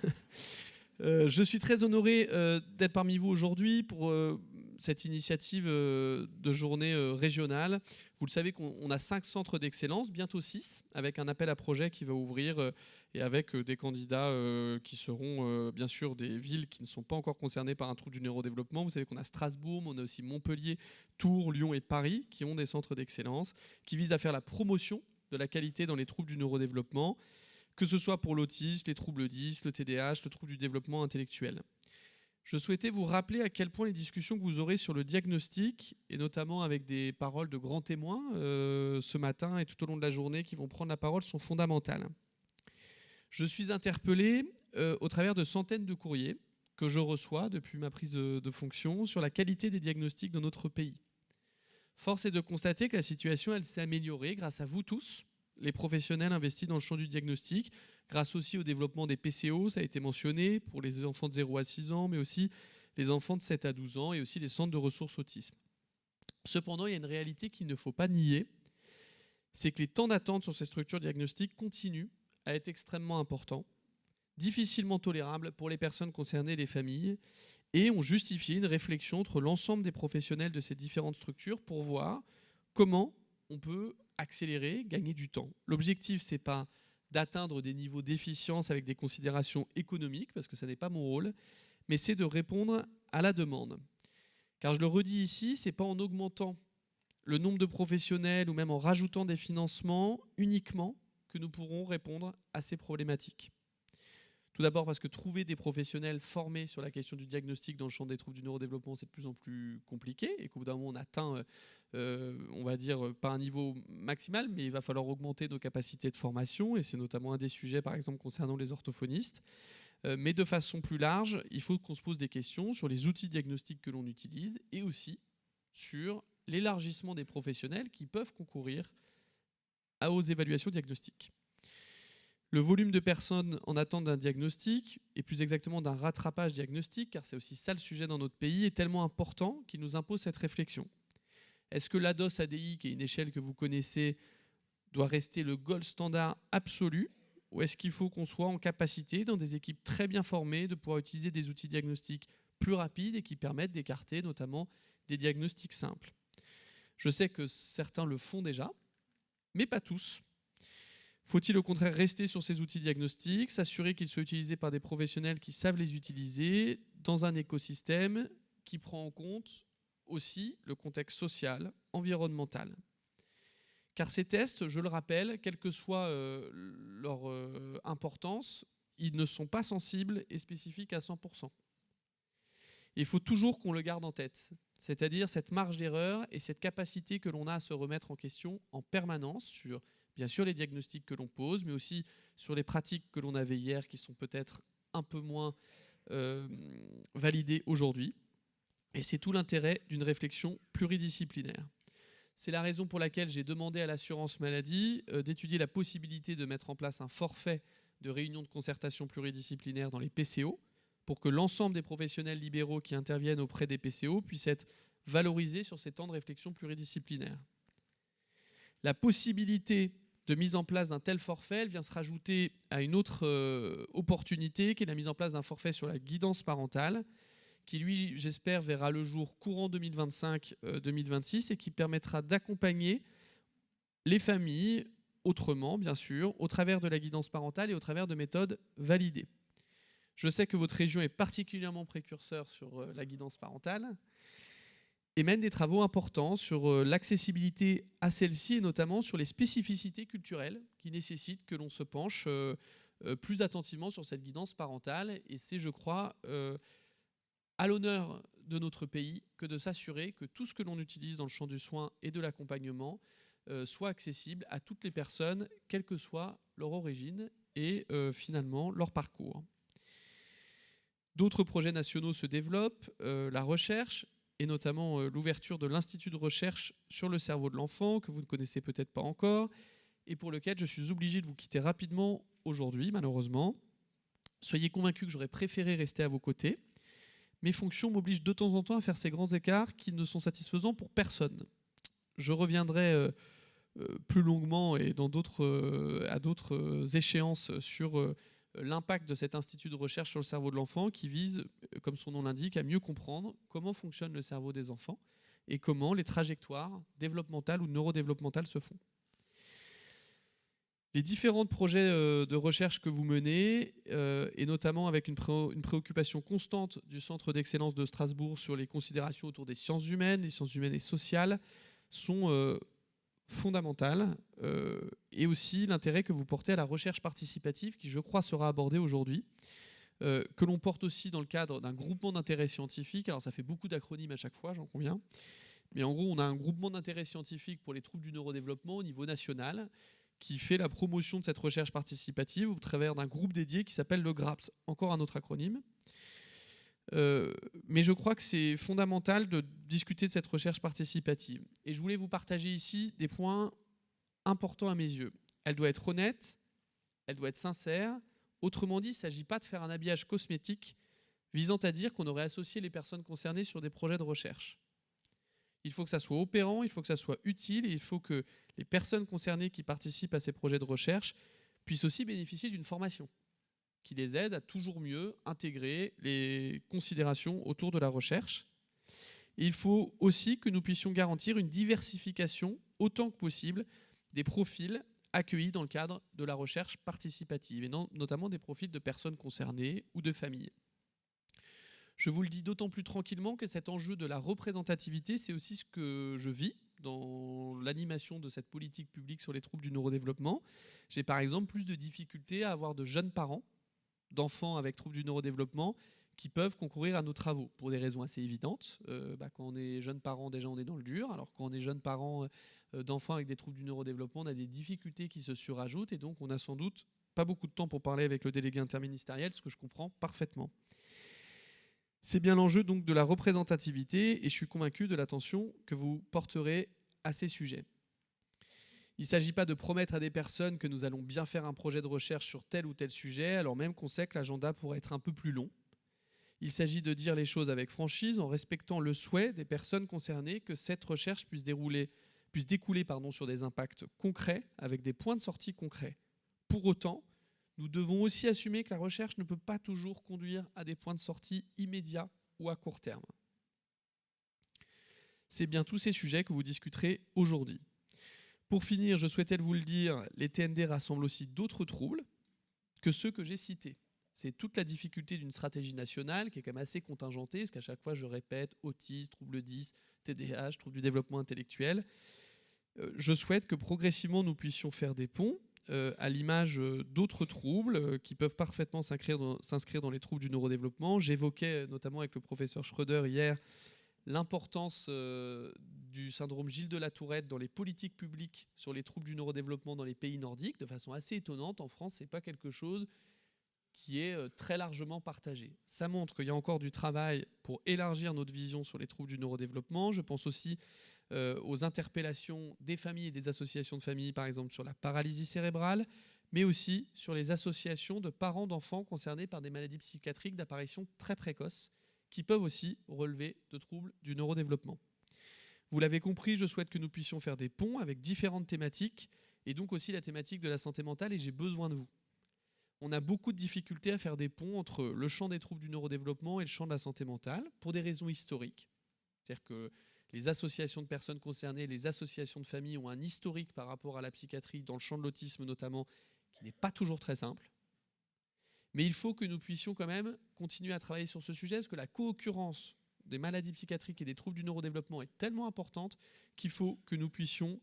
Je suis très honoré d'être parmi vous aujourd'hui pour cette initiative de journée régionale. Vous le savez qu'on a 5 centres d'excellence, bientôt 6, avec un appel à projet qui va ouvrir et avec des candidats qui seront bien sûr des villes qui ne sont pas encore concernées par un trouble du neurodéveloppement. Vous savez qu'on a Strasbourg, mais on a aussi Montpellier, Tours, Lyon et Paris qui ont des centres d'excellence qui visent à faire la promotion de la qualité dans les troubles du neurodéveloppement, que ce soit pour l'autisme, les troubles 10, le TDAH, le trouble du développement intellectuel. Je souhaitais vous rappeler à quel point les discussions que vous aurez sur le diagnostic, et notamment avec des paroles de grands témoins ce matin et tout au long de la journée qui vont prendre la parole, sont fondamentales. Je suis interpellé au travers de centaines de courriers que je reçois depuis ma prise de fonction sur la qualité des diagnostics dans notre pays. Force est de constater que la situation elle s'est améliorée grâce à vous tous, les professionnels investis dans le champ du diagnostic, grâce aussi au développement des PCO, ça a été mentionné, pour les enfants de 0 à 6 ans, mais aussi les enfants de 7 à 12 ans et aussi les centres de ressources autisme. Cependant, il y a une réalité qu'il ne faut pas nier, c'est que les temps d'attente sur ces structures diagnostiques continuent à être extrêmement importants, difficilement tolérables pour les personnes concernées et les familles, et ont justifié une réflexion entre l'ensemble des professionnels de ces différentes structures pour voir comment on peut accélérer, gagner du temps. L'objectif, ce n'est pas d'atteindre des niveaux d'efficience avec des considérations économiques, parce que ce n'est pas mon rôle, mais c'est de répondre à la demande. Car je le redis ici, ce n'est pas en augmentant le nombre de professionnels ou même en rajoutant des financements uniquement que nous pourrons répondre à ces problématiques. Tout d'abord parce que trouver des professionnels formés sur la question du diagnostic dans le champ des troubles du neurodéveloppement, c'est de plus en plus compliqué et qu'au bout d'un moment, on atteint, on va dire, pas un niveau maximal, mais il va falloir augmenter nos capacités de formation et c'est notamment un des sujets, par exemple, concernant les orthophonistes. Mais de façon plus large, il faut qu'on se pose des questions sur les outils diagnostiques que l'on utilise et aussi sur l'élargissement des professionnels qui peuvent concourir aux évaluations diagnostiques. Le volume de personnes en attente d'un diagnostic, et plus exactement d'un rattrapage diagnostique, car c'est aussi ça le sujet dans notre pays, est tellement important qu'il nous impose cette réflexion. Est-ce que l'ADOS-ADI, qui est une échelle que vous connaissez, doit rester le gold standard absolu, ou est-ce qu'il faut qu'on soit en capacité, dans des équipes très bien formées, de pouvoir utiliser des outils diagnostiques plus rapides et qui permettent d'écarter notamment des diagnostics simples? Je sais que certains le font déjà, mais pas tous. Faut-il au contraire rester sur ces outils diagnostiques, s'assurer qu'ils soient utilisés par des professionnels qui savent les utiliser dans un écosystème qui prend en compte aussi le contexte social, environnemental? Car ces tests, je le rappelle, quelle que soit leur importance, ils ne sont pas sensibles et spécifiques à 100%. Il faut toujours qu'on le garde en tête, c'est-à-dire cette marge d'erreur et cette capacité que l'on a à se remettre en question en permanence sur bien sûr les diagnostics que l'on pose, mais aussi sur les pratiques que l'on avait hier qui sont peut-être un peu moins validées aujourd'hui. Et c'est tout l'intérêt d'une réflexion pluridisciplinaire. C'est la raison pour laquelle j'ai demandé à l'assurance maladie d'étudier la possibilité de mettre en place un forfait de réunion de concertation pluridisciplinaire dans les PCO pour que l'ensemble des professionnels libéraux qui interviennent auprès des PCO puissent être valorisés sur ces temps de réflexion pluridisciplinaire. La possibilité de mise en place d'un tel forfait elle vient se rajouter à une autre opportunité qui est la mise en place d'un forfait sur la guidance parentale qui, lui, j'espère, verra le jour courant 2025-2026 et qui permettra d'accompagner les familles autrement, bien sûr, au travers de la guidance parentale et au travers de méthodes validées. Je sais que votre région est particulièrement précurseur sur la guidance parentale et mène des travaux importants sur l'accessibilité à celle-ci et notamment sur les spécificités culturelles qui nécessitent que l'on se penche plus attentivement sur cette guidance parentale. Et c'est, je crois, à l'honneur de notre pays que de s'assurer que tout ce que l'on utilise dans le champ du soin et de l'accompagnement soit accessible à toutes les personnes, quelle que soit leur origine et finalement leur parcours. D'autres projets nationaux se développent, la recherche et notamment l'ouverture de l'Institut de recherche sur le cerveau de l'enfant, que vous ne connaissez peut-être pas encore, et pour lequel je suis obligé de vous quitter rapidement aujourd'hui, malheureusement. Soyez convaincus que j'aurais préféré rester à vos côtés. Mes fonctions m'obligent de temps en temps à faire ces grands écarts qui ne sont satisfaisants pour personne. Je reviendrai plus longuement et à d'autres échéances sur l'impact de cet institut de recherche sur le cerveau de l'enfant qui vise, comme son nom l'indique, à mieux comprendre comment fonctionne le cerveau des enfants et comment les trajectoires développementales ou neurodéveloppementales se font. Les différents projets de recherche que vous menez, et notamment avec une préoccupation constante du Centre d'excellence de Strasbourg sur les considérations autour des sciences humaines et sociales, sont fondamentales, et aussi l'intérêt que vous portez à la recherche participative qui, je crois, sera abordée aujourd'hui, que l'on porte aussi dans le cadre d'un groupement d'intérêt scientifique. Alors ça fait beaucoup d'acronymes à chaque fois, j'en conviens, mais en gros on a un groupement d'intérêt scientifique pour les troubles du neurodéveloppement au niveau national qui fait la promotion de cette recherche participative au travers d'un groupe dédié qui s'appelle le GRAPS, encore un autre acronyme. Mais je crois que c'est fondamental de discuter de cette recherche participative. Et je voulais vous partager ici des points importants à mes yeux. Elle doit être honnête, elle doit être sincère. Autrement dit, il ne s'agit pas de faire un habillage cosmétique visant à dire qu'on aurait associé les personnes concernées sur des projets de recherche. Il faut que ça soit opérant, il faut que ça soit utile et il faut que les personnes concernées qui participent à ces projets de recherche puissent aussi bénéficier d'une formation qui les aide à toujours mieux intégrer les considérations autour de la recherche. Et il faut aussi que nous puissions garantir une diversification autant que possible des profils accueillis dans le cadre de la recherche participative, et notamment des profils de personnes concernées ou de familles. Je vous le dis d'autant plus tranquillement que cet enjeu de la représentativité, c'est aussi ce que je vis dans l'animation de cette politique publique sur les troubles du neurodéveloppement. J'ai par exemple plus de difficultés à avoir de jeunes parents d'enfants avec troubles du neurodéveloppement qui peuvent concourir à nos travaux pour des raisons assez évidentes. Quand on est jeune parent, déjà on est dans le dur, alors quand on est jeune parent d'enfants avec des troubles du neurodéveloppement, on a des difficultés qui se surajoutent et donc on n'a sans doute pas beaucoup de temps pour parler avec le délégué interministériel, ce que je comprends parfaitement. C'est bien l'enjeu donc de la représentativité et je suis convaincu de l'attention que vous porterez à ces sujets. Il ne s'agit pas de promettre à des personnes que nous allons bien faire un projet de recherche sur tel ou tel sujet, alors même qu'on sait que l'agenda pourrait être un peu plus long. Il s'agit de dire les choses avec franchise en respectant le souhait des personnes concernées que cette recherche puisse découler sur des impacts concrets avec des points de sortie concrets. Pour autant, nous devons aussi assumer que la recherche ne peut pas toujours conduire à des points de sortie immédiats ou à court terme. C'est bien tous ces sujets que vous discuterez aujourd'hui. Pour finir, je souhaitais vous le dire, les TND rassemblent aussi d'autres troubles que ceux que j'ai cités. C'est toute la difficulté d'une stratégie nationale qui est quand même assez contingentée, parce qu'à chaque fois je répète autisme, trouble 10, TDAH, trouble du développement intellectuel. Je souhaite que progressivement nous puissions faire des ponts à l'image d'autres troubles qui peuvent parfaitement s'inscrire dans les troubles du neurodéveloppement. J'évoquais notamment avec le professeur Schröder hier l'importance du syndrome Gilles de la Tourette dans les politiques publiques sur les troubles du neurodéveloppement dans les pays nordiques, de façon assez étonnante. En France, ce n'est pas quelque chose qui est très largement partagé. Ça montre qu'il y a encore du travail pour élargir notre vision sur les troubles du neurodéveloppement. Je pense aussi aux interpellations des familles et des associations de familles, par exemple sur la paralysie cérébrale, mais aussi sur les associations de parents d'enfants concernés par des maladies psychiatriques d'apparition très précoce, qui peuvent aussi relever de troubles du neurodéveloppement. Vous l'avez compris, je souhaite que nous puissions faire des ponts avec différentes thématiques, et donc aussi la thématique de la santé mentale, et j'ai besoin de vous. On a beaucoup de difficultés à faire des ponts entre le champ des troubles du neurodéveloppement et le champ de la santé mentale, pour des raisons historiques. C'est-à-dire que les associations de personnes concernées, les associations de familles ont un historique par rapport à la psychiatrie, dans le champ de l'autisme notamment, qui n'est pas toujours très simple. Mais il faut que nous puissions quand même continuer à travailler sur ce sujet, parce que la co-occurrence des maladies psychiatriques et des troubles du neurodéveloppement est tellement importante qu'il faut que nous puissions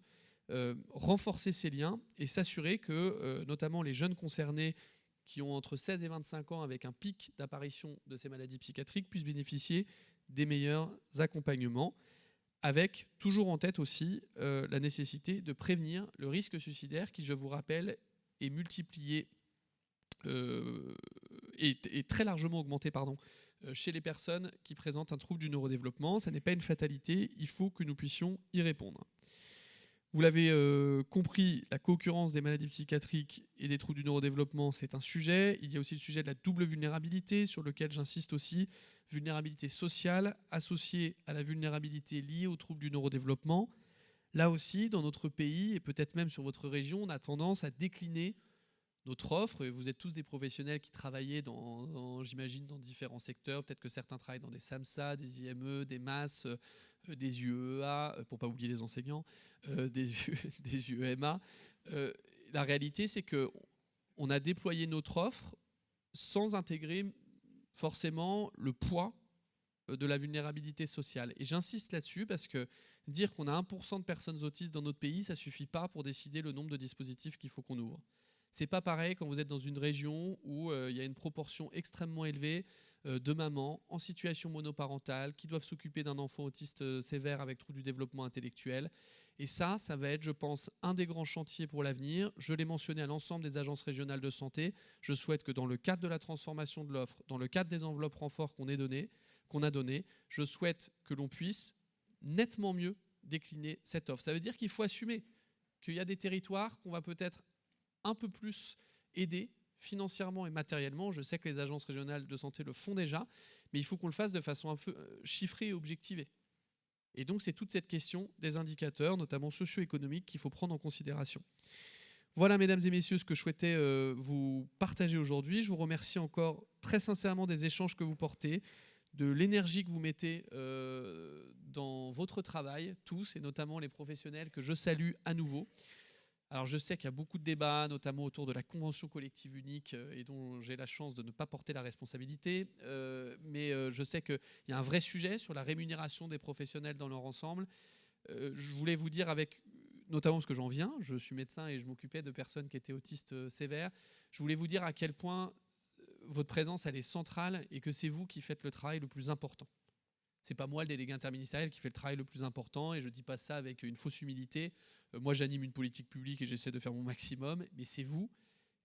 renforcer ces liens et s'assurer que, notamment les jeunes concernés qui ont entre 16 et 25 ans avec un pic d'apparition de ces maladies psychiatriques puissent bénéficier des meilleurs accompagnements, avec toujours en tête aussi la nécessité de prévenir le risque suicidaire qui, je vous rappelle, est multiplié et très largement augmenté chez les personnes qui présentent un trouble du neurodéveloppement. Ça n'est pas une fatalité, il faut que nous puissions y répondre. Vous l'avez compris, la concurrence des maladies psychiatriques et des troubles du neurodéveloppement, c'est un sujet. Il y a aussi le sujet de la double vulnérabilité, sur lequel j'insiste aussi. Vulnérabilité sociale associée à la vulnérabilité liée aux troubles du neurodéveloppement. Là aussi, dans notre pays, et peut-être même sur votre région, on a tendance à décliner notre offre. Vous êtes tous des professionnels qui travaillez j'imagine, dans différents secteurs. Peut-être que certains travaillent dans des SAMSA, des IME, des MAS, des UEA, pour ne pas oublier les enseignants, des UEMA. La réalité, c'est qu'on a déployé notre offre sans intégrer forcément le poids de la vulnérabilité sociale. Et j'insiste là-dessus parce que dire qu'on a 1% de personnes autistes dans notre pays, ça ne suffit pas pour décider le nombre de dispositifs qu'il faut qu'on ouvre. C'est pas pareil quand vous êtes dans une région où il y a une proportion extrêmement élevée de mamans en situation monoparentale qui doivent s'occuper d'un enfant autiste sévère avec trouble du développement intellectuel. Et ça va être, je pense, un des grands chantiers pour l'avenir. Je l'ai mentionné à l'ensemble des agences régionales de santé. Je souhaite que dans le cadre de la transformation de l'offre, dans le cadre des enveloppes renforts qu'on a données, je souhaite que l'on puisse nettement mieux décliner cette offre. Ça veut dire qu'il faut assumer qu'il y a des territoires qu'on va peut-être un peu plus aider financièrement et matériellement. Je sais que les agences régionales de santé le font déjà, mais il faut qu'on le fasse de façon un peu chiffrée et objectivée. Et donc, c'est toute cette question des indicateurs, notamment socio-économiques, qu'il faut prendre en considération. Voilà, mesdames et messieurs, ce que je souhaitais vous partager aujourd'hui. Je vous remercie encore très sincèrement des échanges que vous portez, de l'énergie que vous mettez dans votre travail, tous, et notamment les professionnels que je salue à nouveau. Alors je sais qu'il y a beaucoup de débats, notamment autour de la convention collective unique, et dont j'ai la chance de ne pas porter la responsabilité, mais je sais qu'il y a un vrai sujet sur la rémunération des professionnels dans leur ensemble. Je voulais vous dire, notamment parce que j'en viens, je suis médecin et je m'occupais de personnes qui étaient autistes sévères, je voulais vous dire à quel point votre présence elle est centrale et que c'est vous qui faites le travail le plus important. C'est pas moi, le délégué interministériel, qui fait le travail le plus important, et je ne dis pas ça avec une fausse humilité. Moi, j'anime une politique publique et j'essaie de faire mon maximum, mais c'est vous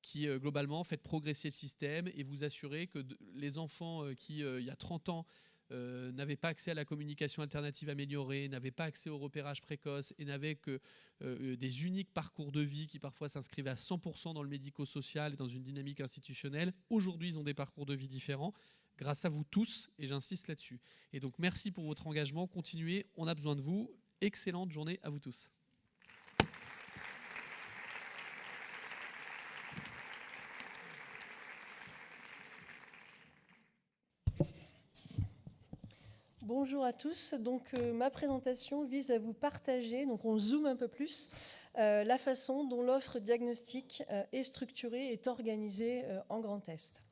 qui, globalement, faites progresser le système et vous assurez que les enfants qui, il y a 30 ans, n'avaient pas accès à la communication alternative améliorée, n'avaient pas accès au repérage précoce et n'avaient que des uniques parcours de vie qui parfois s'inscrivaient à 100% dans le médico-social et dans une dynamique institutionnelle. Aujourd'hui, ils ont des parcours de vie différents. Grâce à vous tous, et j'insiste là-dessus. Et donc, merci pour votre engagement. Continuez, on a besoin de vous. Excellente journée à vous tous. Bonjour à tous. Donc, ma présentation vise à vous partager, donc on zoome un peu plus, la façon dont l'offre diagnostique est structurée et est organisée en Grand Est.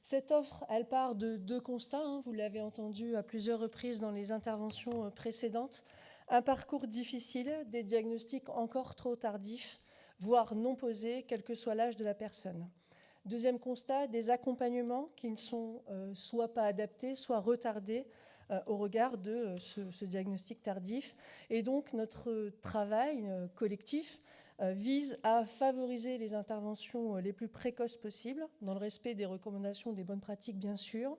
Cette offre, elle part de deux constats, vous l'avez entendu à plusieurs reprises dans les interventions précédentes. Un parcours difficile, des diagnostics encore trop tardifs, voire non posés, quel que soit l'âge de la personne. Deuxième constat, des accompagnements qui ne sont soit pas adaptés, soit retardés au regard de ce diagnostic tardif. Et donc notre travail collectif vise à favoriser les interventions les plus précoces possibles, dans le respect des recommandations des bonnes pratiques bien sûr,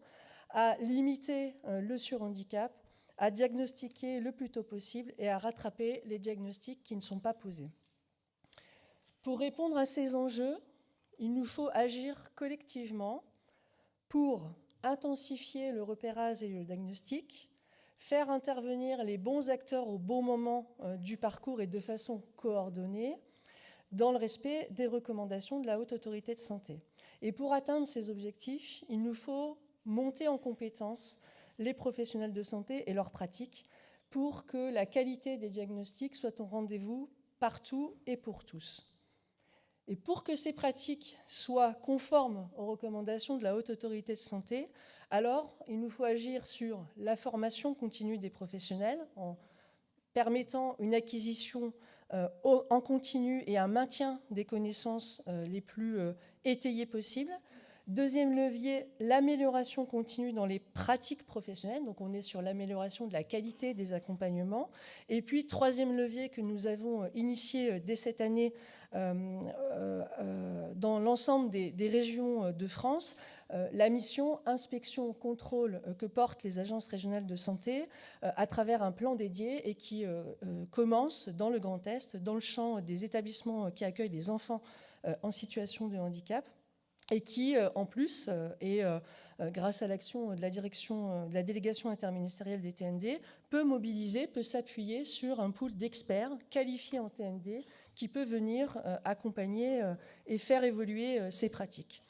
à limiter le surhandicap, à diagnostiquer le plus tôt possible et à rattraper les diagnostics qui ne sont pas posés. Pour répondre à ces enjeux, il nous faut agir collectivement pour intensifier le repérage et le diagnostic, faire intervenir les bons acteurs au bon moment du parcours et de façon coordonnée, dans le respect des recommandations de la Haute Autorité de Santé. Et pour atteindre ces objectifs, il nous faut monter en compétence les professionnels de santé et leurs pratiques pour que la qualité des diagnostics soit au rendez-vous partout et pour tous. Et pour que ces pratiques soient conformes aux recommandations de la Haute Autorité de Santé, alors il nous faut agir sur la formation continue des professionnels en permettant une acquisition en continu et un maintien des connaissances les plus étayées possibles. Deuxième levier, l'amélioration continue dans les pratiques professionnelles. Donc on est sur l'amélioration de la qualité des accompagnements. Et puis troisième levier que nous avons initié dès cette année dans l'ensemble des régions de France, la mission inspection-contrôle que portent les agences régionales de santé à travers un plan dédié et qui commence dans le Grand Est, dans le champ des établissements qui accueillent les enfants en situation de handicap, et qui, en plus, et grâce à l'action de la direction de la délégation interministérielle des TND, peut mobiliser, peut s'appuyer sur un pool d'experts qualifiés en TND qui peut venir accompagner et faire évoluer ces pratiques.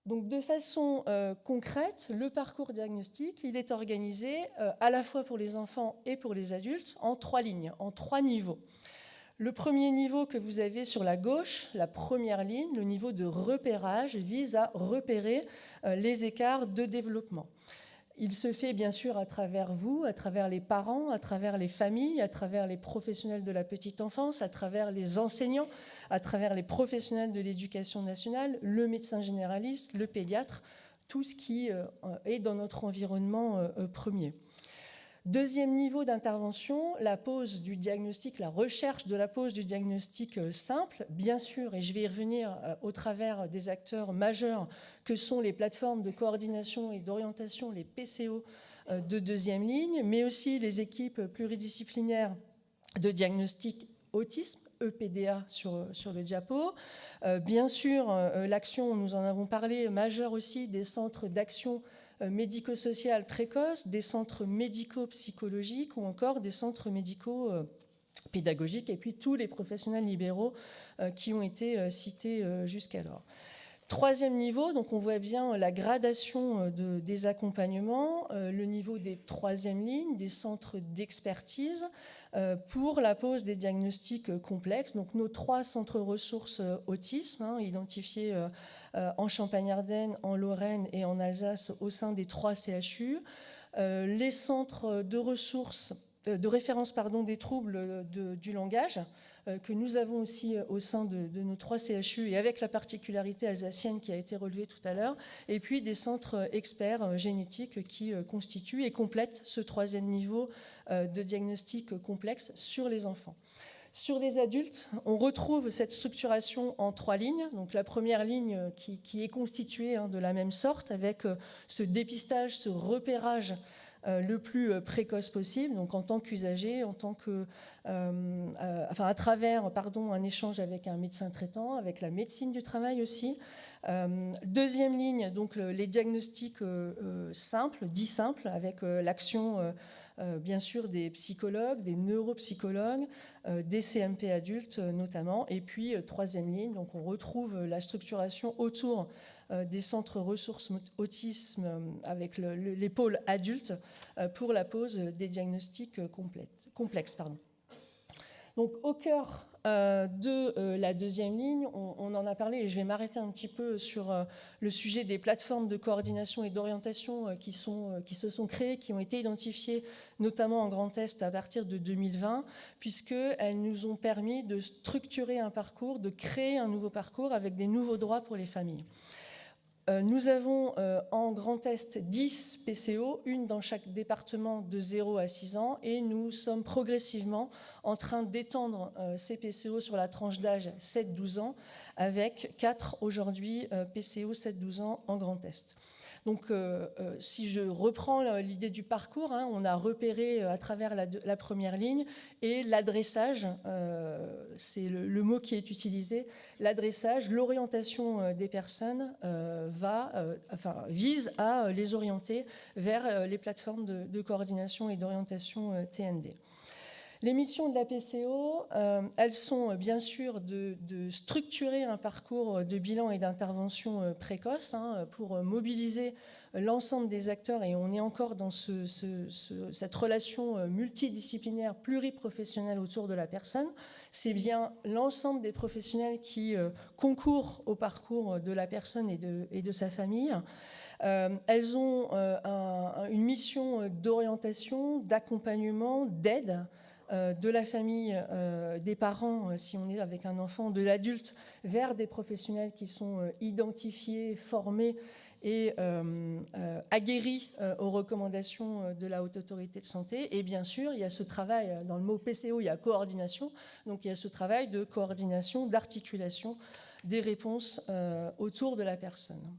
Donc, de façon concrète, le parcours diagnostic, il est organisé à la fois pour les enfants et pour les adultes en 3 lignes, en 3 niveaux. Le premier niveau que vous avez sur la gauche, la première ligne, le niveau de repérage, vise à repérer les écarts de développement. Il se fait bien sûr à travers vous, à travers les parents, à travers les familles, à travers les professionnels de la petite enfance, à travers les enseignants, à travers les professionnels de l'éducation nationale, le médecin généraliste, le pédiatre, tout ce qui est dans notre environnement premier. Deuxième niveau d'intervention, la pose du diagnostic, la recherche de la pose du diagnostic simple, bien sûr, et je vais y revenir au travers des acteurs majeurs que sont les plateformes de coordination et d'orientation, les PCO de deuxième ligne, mais aussi les équipes pluridisciplinaires de diagnostic autisme, EPDA sur le diapo. Bien sûr, l'action, nous en avons parlé, majeure aussi des centres d'action médico-social précoce, des centres médico-psychologiques ou encore des centres médico-pédagogiques et puis tous les professionnels libéraux qui ont été cités jusqu'alors. Troisième niveau, donc on voit bien la gradation des accompagnements, le niveau des troisièmes lignes, des centres d'expertise pour la pose des diagnostics complexes. Donc nos 3 centres ressources autisme, identifiés en Champagne-Ardenne, en Lorraine et en Alsace au sein des 3 CHU, les centres de ressources, de référence des troubles du langage, que nous avons aussi au sein de nos 3 CHU et avec la particularité alsacienne qui a été relevée tout à l'heure, et puis des centres experts génétiques qui constituent et complètent ce 3e niveau de diagnostic complexe sur les enfants. Sur les adultes, on retrouve cette structuration en 3 lignes. Donc la première ligne qui est constituée de la même sorte avec ce dépistage, ce repérage le plus précoce possible, donc en tant qu'usager, en tant que, à travers un échange avec un médecin traitant, avec la médecine du travail aussi. Deuxième ligne, donc les diagnostics simples, dits simples, avec l'action bien sûr des psychologues, des neuropsychologues, des CMP adultes notamment. Et puis troisième ligne, donc on retrouve la structuration autour des centres ressources autisme avec les pôles adultes pour la pose des diagnostics complexes. Donc au cœur de la deuxième ligne, on en a parlé et je vais m'arrêter un petit peu sur le sujet des plateformes de coordination et d'orientation qui se sont créées, qui ont été identifiées notamment en Grand Est à partir de 2020, puisqu'elles nous ont permis de structurer un parcours, de créer un nouveau parcours avec des nouveaux droits pour les familles. Nous avons en Grand Est 10 PCO, une dans chaque département de 0 à 6 ans, et nous sommes progressivement en train d'étendre ces PCO sur la tranche d'âge 7-12 ans, avec 4 aujourd'hui PCO 7-12 ans en Grand Est. Donc, si je reprends l'idée du parcours, on a repéré à travers la première ligne et l'adressage, c'est le mot qui est utilisé, l'adressage, l'orientation des personnes vise à les orienter vers les plateformes de coordination et d'orientation TND. Les missions de la PCO, elles sont bien sûr de structurer un parcours de bilan et d'intervention précoce pour mobiliser l'ensemble des acteurs, et on est encore dans cette relation multidisciplinaire, pluriprofessionnelle autour de la personne. C'est bien l'ensemble des professionnels qui concourent au parcours de la personne et de sa famille. Elles ont une mission d'orientation, d'accompagnement, d'aide de la famille, des parents, si on est avec un enfant, de l'adulte, vers des professionnels qui sont identifiés, formés et aguerris aux recommandations de la Haute Autorité de Santé. Et bien sûr, il y a ce travail, dans le mot PCO, il y a coordination, donc il y a ce travail de coordination, d'articulation des réponses autour de la personne.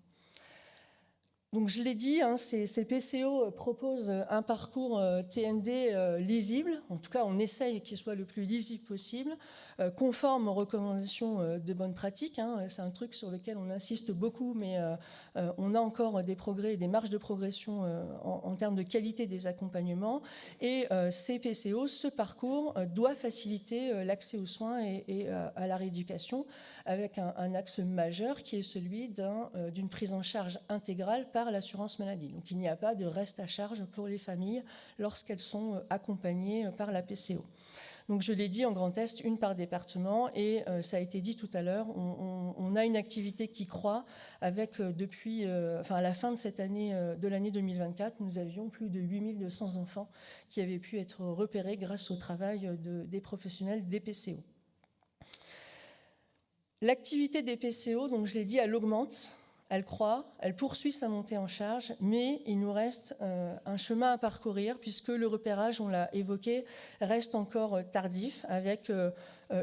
Donc je l'ai dit, ces PCO proposent un parcours TND lisible, en tout cas on essaye qu'il soit le plus lisible possible, conforme aux recommandations de bonne pratique. C'est un truc sur lequel on insiste beaucoup, mais on a encore des progrès, des marges de progression en termes de qualité des accompagnements. Et ces PCO, ce parcours doit faciliter l'accès aux soins et à la rééducation, avec un axe majeur qui est celui d'une prise en charge intégrale par l'assurance maladie. Donc il n'y a pas de reste à charge pour les familles lorsqu'elles sont accompagnées par la PCO. Donc je l'ai dit, en Grand Est, une par département, et ça a été dit tout à l'heure, on a une activité qui croît avec depuis, à la fin de cette année, de l'année 2024, nous avions plus de 8200 enfants qui avaient pu être repérés grâce au travail des professionnels des PCO. L'activité des PCO, donc je l'ai dit, elle augmente, elle croît, elle poursuit sa montée en charge, mais il nous reste un chemin à parcourir puisque le repérage, on l'a évoqué, reste encore tardif, avec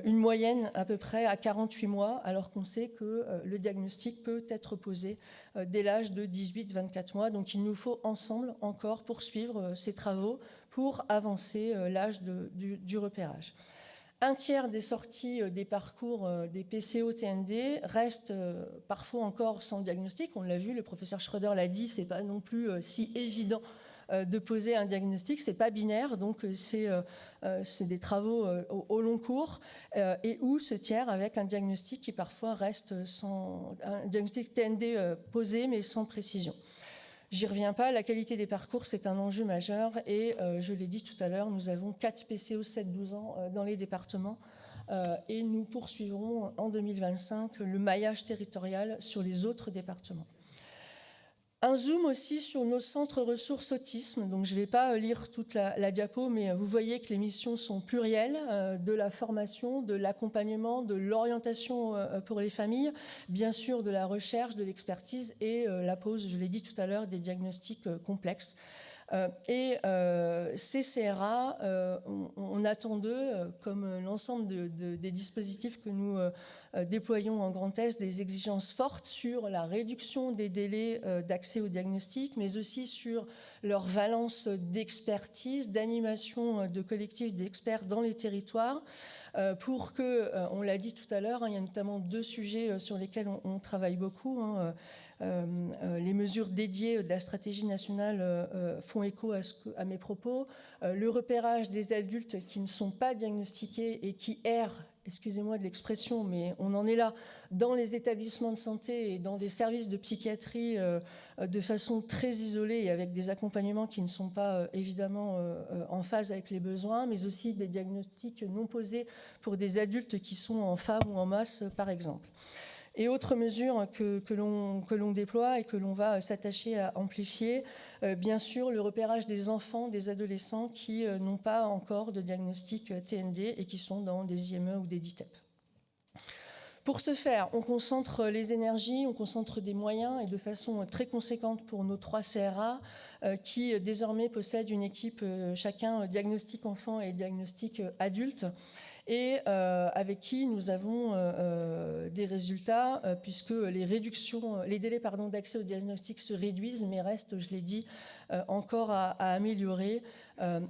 une moyenne à peu près à 48 mois, alors qu'on sait que le diagnostic peut être posé dès l'âge de 18-24 mois. Donc il nous faut ensemble encore poursuivre ces travaux pour avancer l'âge du repérage. Un tiers des sorties des parcours des PCO-TND restent parfois encore sans diagnostic. On l'a vu, le professeur Schroeder l'a dit, c'est pas non plus si évident de poser un diagnostic, c'est pas binaire, donc c'est des travaux au long cours, et où ce tiers avec un diagnostic qui parfois reste un diagnostic TND posé mais sans précision. J'y reviens pas, la qualité des parcours, c'est un enjeu majeur, et je l'ai dit tout à l'heure, nous avons 4 PCO 7-12 ans dans les départements, et nous poursuivrons en 2025 le maillage territorial sur les autres départements. Un zoom aussi sur nos centres ressources autisme. Donc je ne vais pas lire toute la diapo, mais vous voyez que les missions sont plurielles, de la formation, de l'accompagnement, de l'orientation pour les familles, bien sûr de la recherche, de l'expertise et la pose, je l'ai dit tout à l'heure, des diagnostics complexes. Et ces CRA, on attend d'eux, comme l'ensemble des dispositifs que nous déployons en Grand Est, des exigences fortes sur la réduction des délais d'accès au diagnostic, mais aussi sur leur valence d'expertise, d'animation de collectifs d'experts dans les territoires, pour que, on l'a dit tout à l'heure, il y a notamment 2 sujets sur lesquels on travaille beaucoup. Les mesures dédiées de la stratégie nationale font écho à mes propos. Le repérage des adultes qui ne sont pas diagnostiqués et qui errent, excusez-moi de l'expression, mais on en est là, dans les établissements de santé et dans des services de psychiatrie de façon très isolée et avec des accompagnements qui ne sont pas évidemment en phase avec les besoins, mais aussi des diagnostics non posés pour des adultes qui sont en femmes ou en masse, par exemple. Et autre mesure que l'on déploie et que l'on va s'attacher à amplifier, bien sûr, le repérage des enfants, des adolescents qui n'ont pas encore de diagnostic TND et qui sont dans des IME ou des DITEP. Pour ce faire, on concentre les énergies, on concentre des moyens et de façon très conséquente pour nos 3 CRA qui désormais possèdent une équipe chacun diagnostic enfant et diagnostic adulte et avec qui nous avons des résultats puisque les délais d'accès au diagnostic se réduisent mais restent, je l'ai dit, encore à améliorer.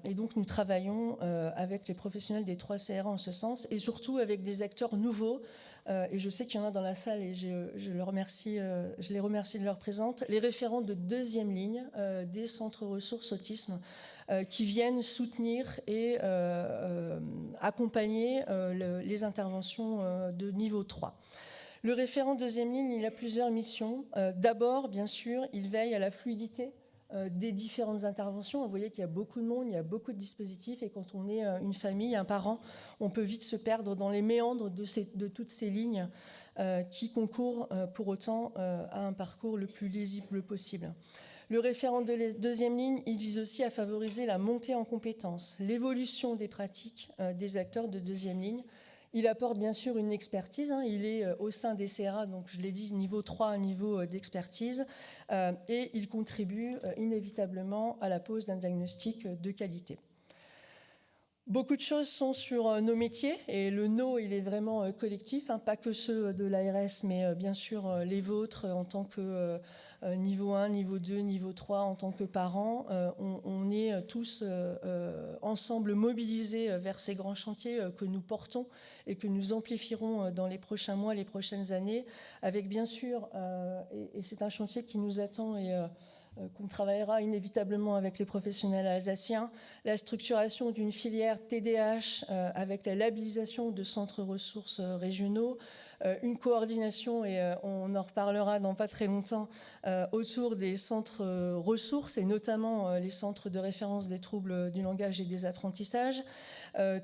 Et donc nous travaillons avec les professionnels des 3 CRA en ce sens et surtout avec des acteurs nouveaux. Et je sais qu'il y en a dans la salle et je les remercie de leur présence, les référents de 2e ligne des centres ressources autisme qui viennent soutenir et accompagner les interventions de niveau 3. Le référent 2e ligne, il a plusieurs missions. D'abord, bien sûr, il veille à la fluidité des différentes interventions. Vous voyez qu'il y a beaucoup de monde, il y a beaucoup de dispositifs et quand on est une famille, un parent, on peut vite se perdre dans les méandres de toutes ces lignes qui concourent pour autant à un parcours le plus lisible possible. Le référent de 2e ligne, il vise aussi à favoriser la montée en compétences, l'évolution des pratiques des acteurs de 2e ligne. Il apporte bien sûr une expertise, il est au sein des CRA, donc je l'ai dit, niveau 3, un niveau d'expertise, et il contribue inévitablement à la pose d'un diagnostic de qualité. Beaucoup de choses sont sur nos métiers, et le NO, il est vraiment collectif, pas que ceux de l'ARS, mais bien sûr les vôtres en tant que niveau 1, niveau 2, niveau 3, en tant que parents. On est tous ensemble mobilisés vers ces grands chantiers que nous portons et que nous amplifierons dans les prochains mois, les prochaines années, avec bien sûr, et c'est un chantier qui nous attend et qu'on travaillera inévitablement avec les professionnels alsaciens, la structuration d'une filière TDAH avec la labellisation de centres ressources régionaux, une coordination, et on en reparlera dans pas très longtemps, autour des centres ressources et notamment les centres de référence des troubles du langage et des apprentissages,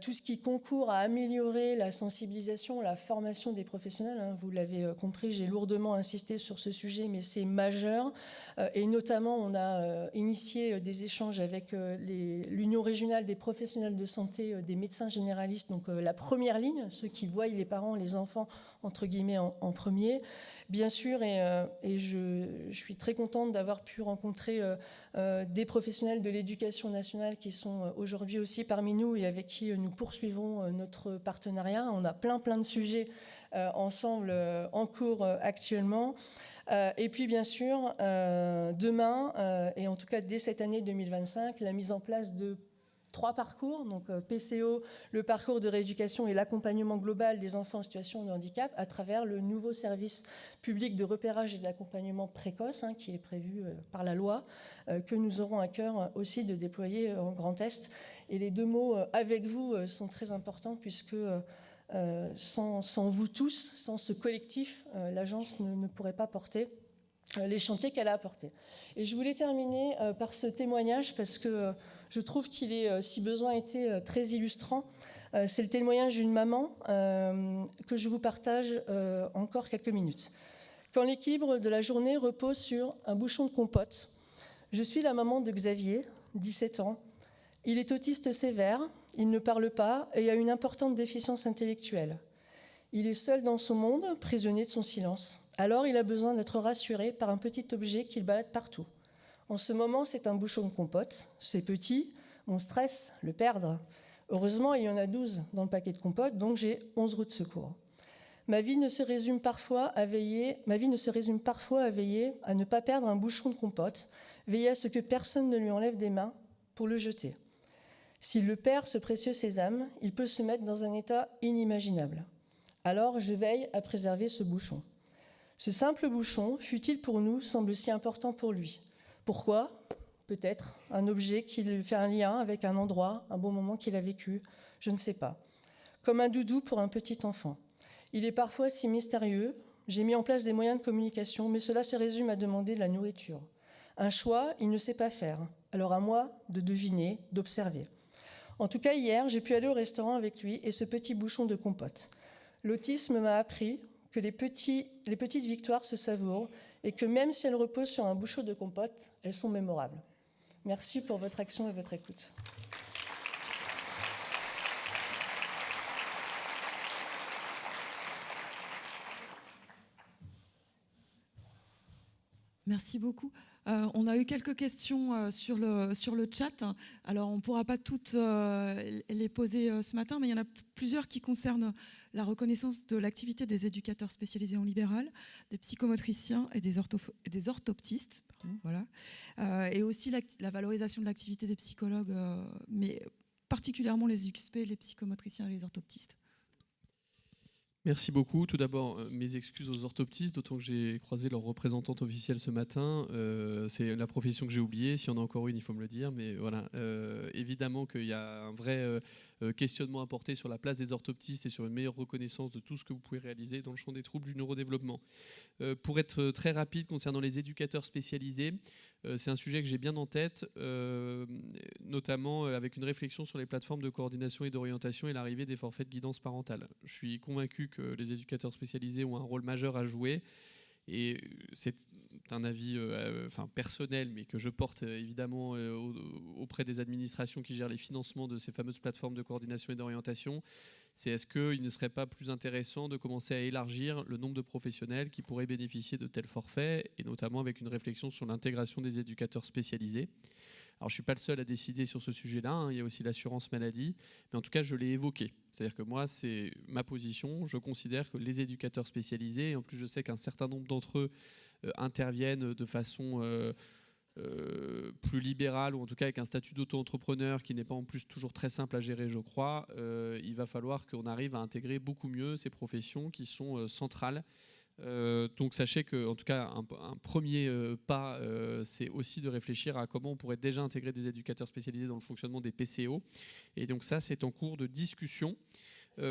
tout ce qui concourt à améliorer la sensibilisation, la formation des professionnels. Vous l'avez compris, j'ai lourdement insisté sur ce sujet, mais c'est majeur. Et notamment, on a initié des échanges avec l'Union régionale des professionnels de santé, des médecins généralistes, donc la première ligne, ceux qui voient les parents, les enfants, entre guillemets, en premier, bien sûr, et je suis très contente d'avoir pu rencontrer des professionnels de l'éducation nationale qui sont aujourd'hui aussi parmi nous et avec qui nous poursuivons notre partenariat. On a plein de sujets ensemble en cours actuellement. Et puis bien sûr, demain, et en tout cas dès cette année 2025, la mise en place de 3 parcours, donc PCO, le parcours de rééducation et l'accompagnement global des enfants en situation de handicap à travers le nouveau service public de repérage et d'accompagnement précoce qui est prévu par la loi, que nous aurons à cœur aussi de déployer en Grand Est. Et les 2 mots « avec vous » sont très importants puisque sans vous tous, sans ce collectif, l'agence ne pourrait pas porter les chantiers qu'elle a apportés. Et je voulais terminer par ce témoignage parce que je trouve qu'il est, si besoin était, très illustrant. C'est le témoignage d'une maman que je vous partage encore quelques minutes. Quand l'équilibre de la journée repose sur un bouchon de compote, je suis la maman de Xavier, 17 ans. Il est autiste sévère, il ne parle pas et a une importante déficience intellectuelle. Il est seul dans son monde, prisonnier de son silence. Alors, il a besoin d'être rassuré par un petit objet qu'il balade partout. En ce moment, c'est un bouchon de compote. C'est petit, mon stress, le perdre. Heureusement, il y en a 12 dans le paquet de compote, donc j'ai 11 roues de secours. Ma vie ne se résume parfois à veiller à ne pas perdre un bouchon de compote, veiller à ce que personne ne lui enlève des mains pour le jeter. S'il le perd, ce précieux sésame, il peut se mettre dans un état inimaginable. Alors, je veille à préserver ce bouchon. Ce simple bouchon, fut-il pour nous, semble si important pour lui. Pourquoi ? Peut-être un objet qui lui fait un lien avec un endroit, un bon moment qu'il a vécu, je ne sais pas. Comme un doudou pour un petit enfant. Il est parfois si mystérieux. J'ai mis en place des moyens de communication, mais cela se résume à demander de la nourriture. Un choix, il ne sait pas faire. Alors à moi de deviner, d'observer. En tout cas, hier, j'ai pu aller au restaurant avec lui et ce petit bouchon de compote. L'autisme m'a appris que les petites victoires se savourent et que même si elles reposent sur un bouchon de compote, elles sont mémorables. Merci pour votre action et votre écoute. Merci beaucoup. On a eu quelques questions sur le chat. Alors, on ne pourra pas toutes les poser ce matin, mais il y en a plusieurs qui concernent la reconnaissance de l'activité des éducateurs spécialisés en libéral, des psychomotriciens et des orthoptistes. Pardon, voilà. Et aussi la valorisation de l'activité des psychologues, mais particulièrement les UXP, les psychomotriciens et les orthoptistes. Merci beaucoup. Tout d'abord, mes excuses aux orthoptistes, d'autant que j'ai croisé leur représentante officielle ce matin. C'est la profession que j'ai oubliée. S'il y en a encore une, il faut me le dire. Mais voilà, évidemment qu'il y a un vrai questionnement à porter sur la place des orthoptistes et sur une meilleure reconnaissance de tout ce que vous pouvez réaliser dans le champ des troubles du neurodéveloppement. Pour être très rapide concernant les éducateurs spécialisés, c'est un sujet que j'ai bien en tête, notamment avec une réflexion sur les plateformes de coordination et d'orientation et l'arrivée des forfaits de guidance parentale. Je suis convaincu que les éducateurs spécialisés ont un rôle majeur à jouer, et c'est un avis personnel, mais que je porte évidemment auprès des administrations qui gèrent les financements de ces fameuses plateformes de coordination et d'orientation. C'est est-ce qu'il ne serait pas plus intéressant de commencer à élargir le nombre de professionnels qui pourraient bénéficier de tels forfaits, et notamment avec une réflexion sur l'intégration des éducateurs spécialisés. Alors, je ne suis pas le seul à décider sur ce sujet-là, hein. Il y a aussi l'assurance maladie, mais en tout cas, je l'ai évoqué. C'est-à-dire que moi, c'est ma position. Je considère que les éducateurs spécialisés, et en plus, je sais qu'un certain nombre d'entre eux interviennent de façon plus libérale, ou en tout cas avec un statut d'auto-entrepreneur qui n'est pas en plus toujours très simple à gérer, je crois. Il va falloir qu'on arrive à intégrer beaucoup mieux ces professions qui sont centrales. Donc sachez que, en tout cas, un premier pas, c'est aussi de réfléchir à comment on pourrait déjà intégrer des éducateurs spécialisés dans le fonctionnement des PCO. Et donc ça, c'est en cours de discussion.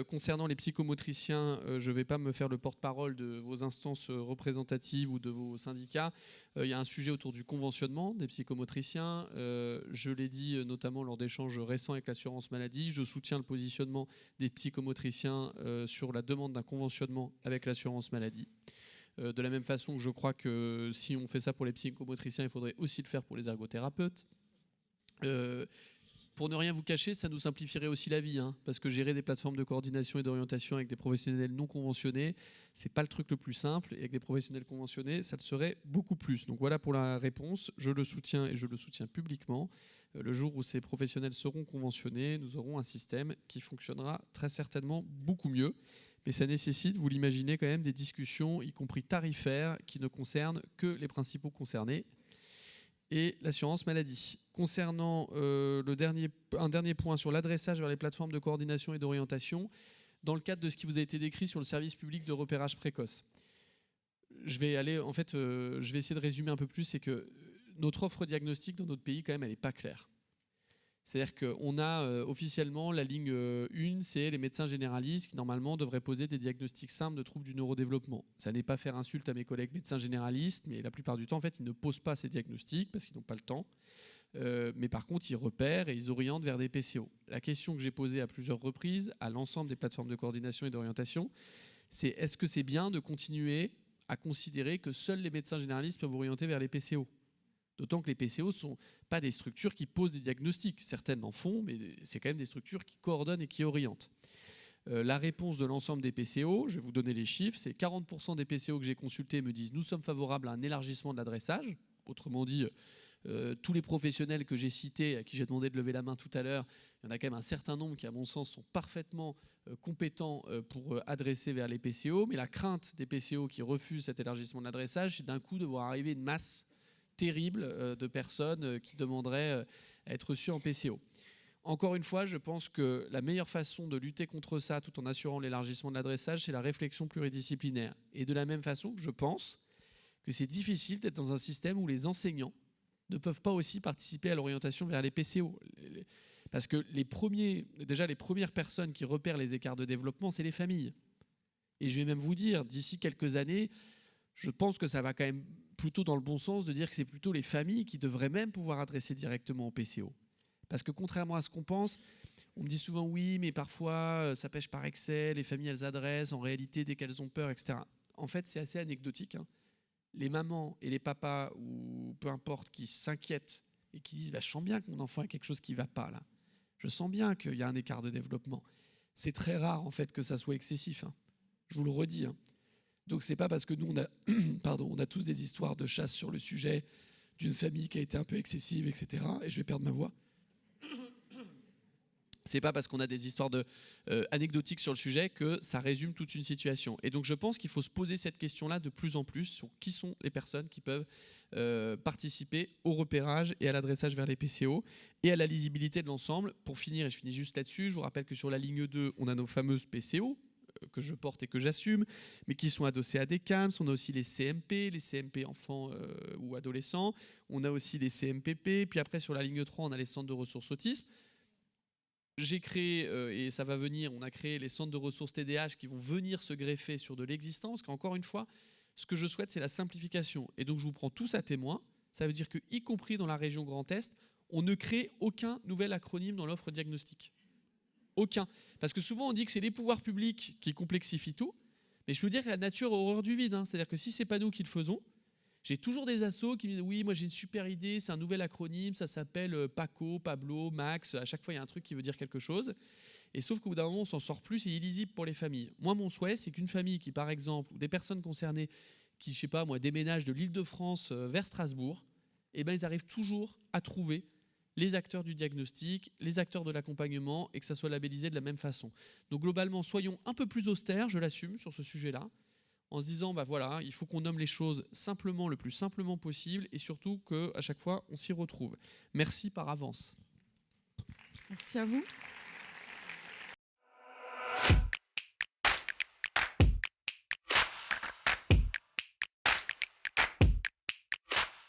Concernant les psychomotriciens, je ne vais pas me faire le porte-parole de vos instances représentatives ou de vos syndicats. Il y a un sujet autour du conventionnement des psychomotriciens. Je l'ai dit notamment lors d'échanges récents avec l'assurance maladie. Je soutiens le positionnement des psychomotriciens sur la demande d'un conventionnement avec l'assurance maladie. De la même façon que je crois que si on fait ça pour les psychomotriciens, il faudrait aussi le faire pour les ergothérapeutes. Pour ne rien vous cacher, ça nous simplifierait aussi la vie, hein, parce que gérer des plateformes de coordination et d'orientation avec des professionnels non conventionnés, c'est pas le truc le plus simple, et avec des professionnels conventionnés, ça le serait beaucoup plus. Donc voilà pour la réponse, je le soutiens et je le soutiens publiquement. Le jour où ces professionnels seront conventionnés, nous aurons un système qui fonctionnera très certainement beaucoup mieux. Mais ça nécessite, vous l'imaginez quand même, des discussions, y compris tarifaires, qui ne concernent que les principaux concernés et l'assurance maladie. Concernant un dernier point sur l'adressage vers les plateformes de coordination et d'orientation, dans le cadre de ce qui vous a été décrit sur le service public de repérage précoce. Je vais essayer de résumer un peu plus, c'est que notre offre diagnostique dans notre pays, quand même, elle n'est pas claire. C'est-à-dire qu'on a officiellement la ligne 1, c'est les médecins généralistes qui normalement devraient poser des diagnostics simples de troubles du neurodéveloppement. Ça n'est pas faire insulte à mes collègues médecins généralistes, mais la plupart du temps, en fait, ils ne posent pas ces diagnostics parce qu'ils n'ont pas le temps. Mais par contre, ils repèrent et ils orientent vers des PCO. La question que j'ai posée à plusieurs reprises à l'ensemble des plateformes de coordination et d'orientation, c'est est-ce que c'est bien de continuer à considérer que seuls les médecins généralistes peuvent orienter vers les PCO ? D'autant que les PCO ne sont pas des structures qui posent des diagnostics. Certaines en font, mais c'est quand même des structures qui coordonnent et qui orientent. La réponse de l'ensemble des PCO, je vais vous donner les chiffres, c'est 40% des PCO que j'ai consultés me disent « nous sommes favorables à un élargissement de l'adressage ». Autrement dit, tous les professionnels que j'ai cités, à qui j'ai demandé de lever la main tout à l'heure, il y en a quand même un certain nombre qui, à mon sens, sont parfaitement compétents pour adresser vers les PCO. Mais la crainte des PCO qui refusent cet élargissement de l'adressage, c'est d'un coup de voir arriver une masse terrible de personnes qui demanderaient à être reçues en PCO. Encore une fois, je pense que la meilleure façon de lutter contre ça, tout en assurant l'élargissement de l'adressage, c'est la réflexion pluridisciplinaire. Et de la même façon, je pense que c'est difficile d'être dans un système où les enseignants ne peuvent pas aussi participer à l'orientation vers les PCO. Parce que les premières personnes qui repèrent les écarts de développement, c'est les familles. Et je vais même vous dire, d'ici quelques années, je pense que ça va quand même plutôt dans le bon sens de dire que c'est plutôt les familles qui devraient même pouvoir adresser directement au PCO. Parce que contrairement à ce qu'on pense, on me dit souvent oui, mais parfois ça pêche par excès, les familles elles adressent, en réalité dès qu'elles ont peur, etc. En fait c'est assez anecdotique, hein. Les mamans et les papas, ou peu importe, qui s'inquiètent et qui disent bah, « je sens bien que mon enfant a quelque chose qui ne va pas là. Je sens bien qu'il y a un écart de développement ». C'est très rare en fait que ça soit excessif, hein. Je vous le redis, hein. Donc c'est pas parce que nous on a, on a tous des histoires de chasse sur le sujet d'une famille qui a été un peu excessive, etc. Et je vais perdre ma voix. C'est pas parce qu'on a des histoires anecdotiques sur le sujet que ça résume toute une situation. Et donc je pense qu'il faut se poser cette question-là de plus en plus sur qui sont les personnes qui peuvent participer au repérage et à l'adressage vers les PCO et à la lisibilité de l'ensemble. Pour finir, et je finis juste là-dessus, je vous rappelle que sur la ligne 2, on a nos fameuses PCO, que je porte et que j'assume, mais qui sont adossés à des CAMS. On a aussi les CMP enfants ou adolescents. On a aussi les CMPP. Puis après, sur la ligne 3, on a les centres de ressources autisme. J'ai créé, et ça va venir, on a créé les centres de ressources TDAH qui vont venir se greffer sur de l'existence, qu'encore une fois, ce que je souhaite, c'est la simplification. Et donc, je vous prends tous à témoin. Ça veut dire que, y compris dans la région Grand Est, on ne crée aucun nouvel acronyme dans l'offre diagnostique. Aucun. Parce que souvent, on dit que c'est les pouvoirs publics qui complexifient tout. Mais je peux vous dire que la nature a horreur du vide. C'est-à-dire que si ce n'est pas nous qui le faisons, j'ai toujours des assos qui me disent « Oui, moi j'ai une super idée, c'est un nouvel acronyme, ça s'appelle Paco, Pablo, Max. » À chaque fois, il y a un truc qui veut dire quelque chose. Et sauf qu'au bout d'un moment, on s'en sort plus, c'est illisible pour les familles. Moi, mon souhait, c'est qu'une famille qui, par exemple, ou des personnes concernées qui, je sais pas, moi, déménagent de l'Île-de-France vers Strasbourg, eh ben, ils arrivent toujours à trouver les acteurs du diagnostic, les acteurs de l'accompagnement, et que ça soit labellisé de la même façon. Donc globalement, soyons un peu plus austères, je l'assume, sur ce sujet-là, en se disant, bah voilà, il faut qu'on nomme les choses simplement, le plus simplement possible, et surtout qu'à chaque fois, on s'y retrouve. Merci par avance. Merci à vous.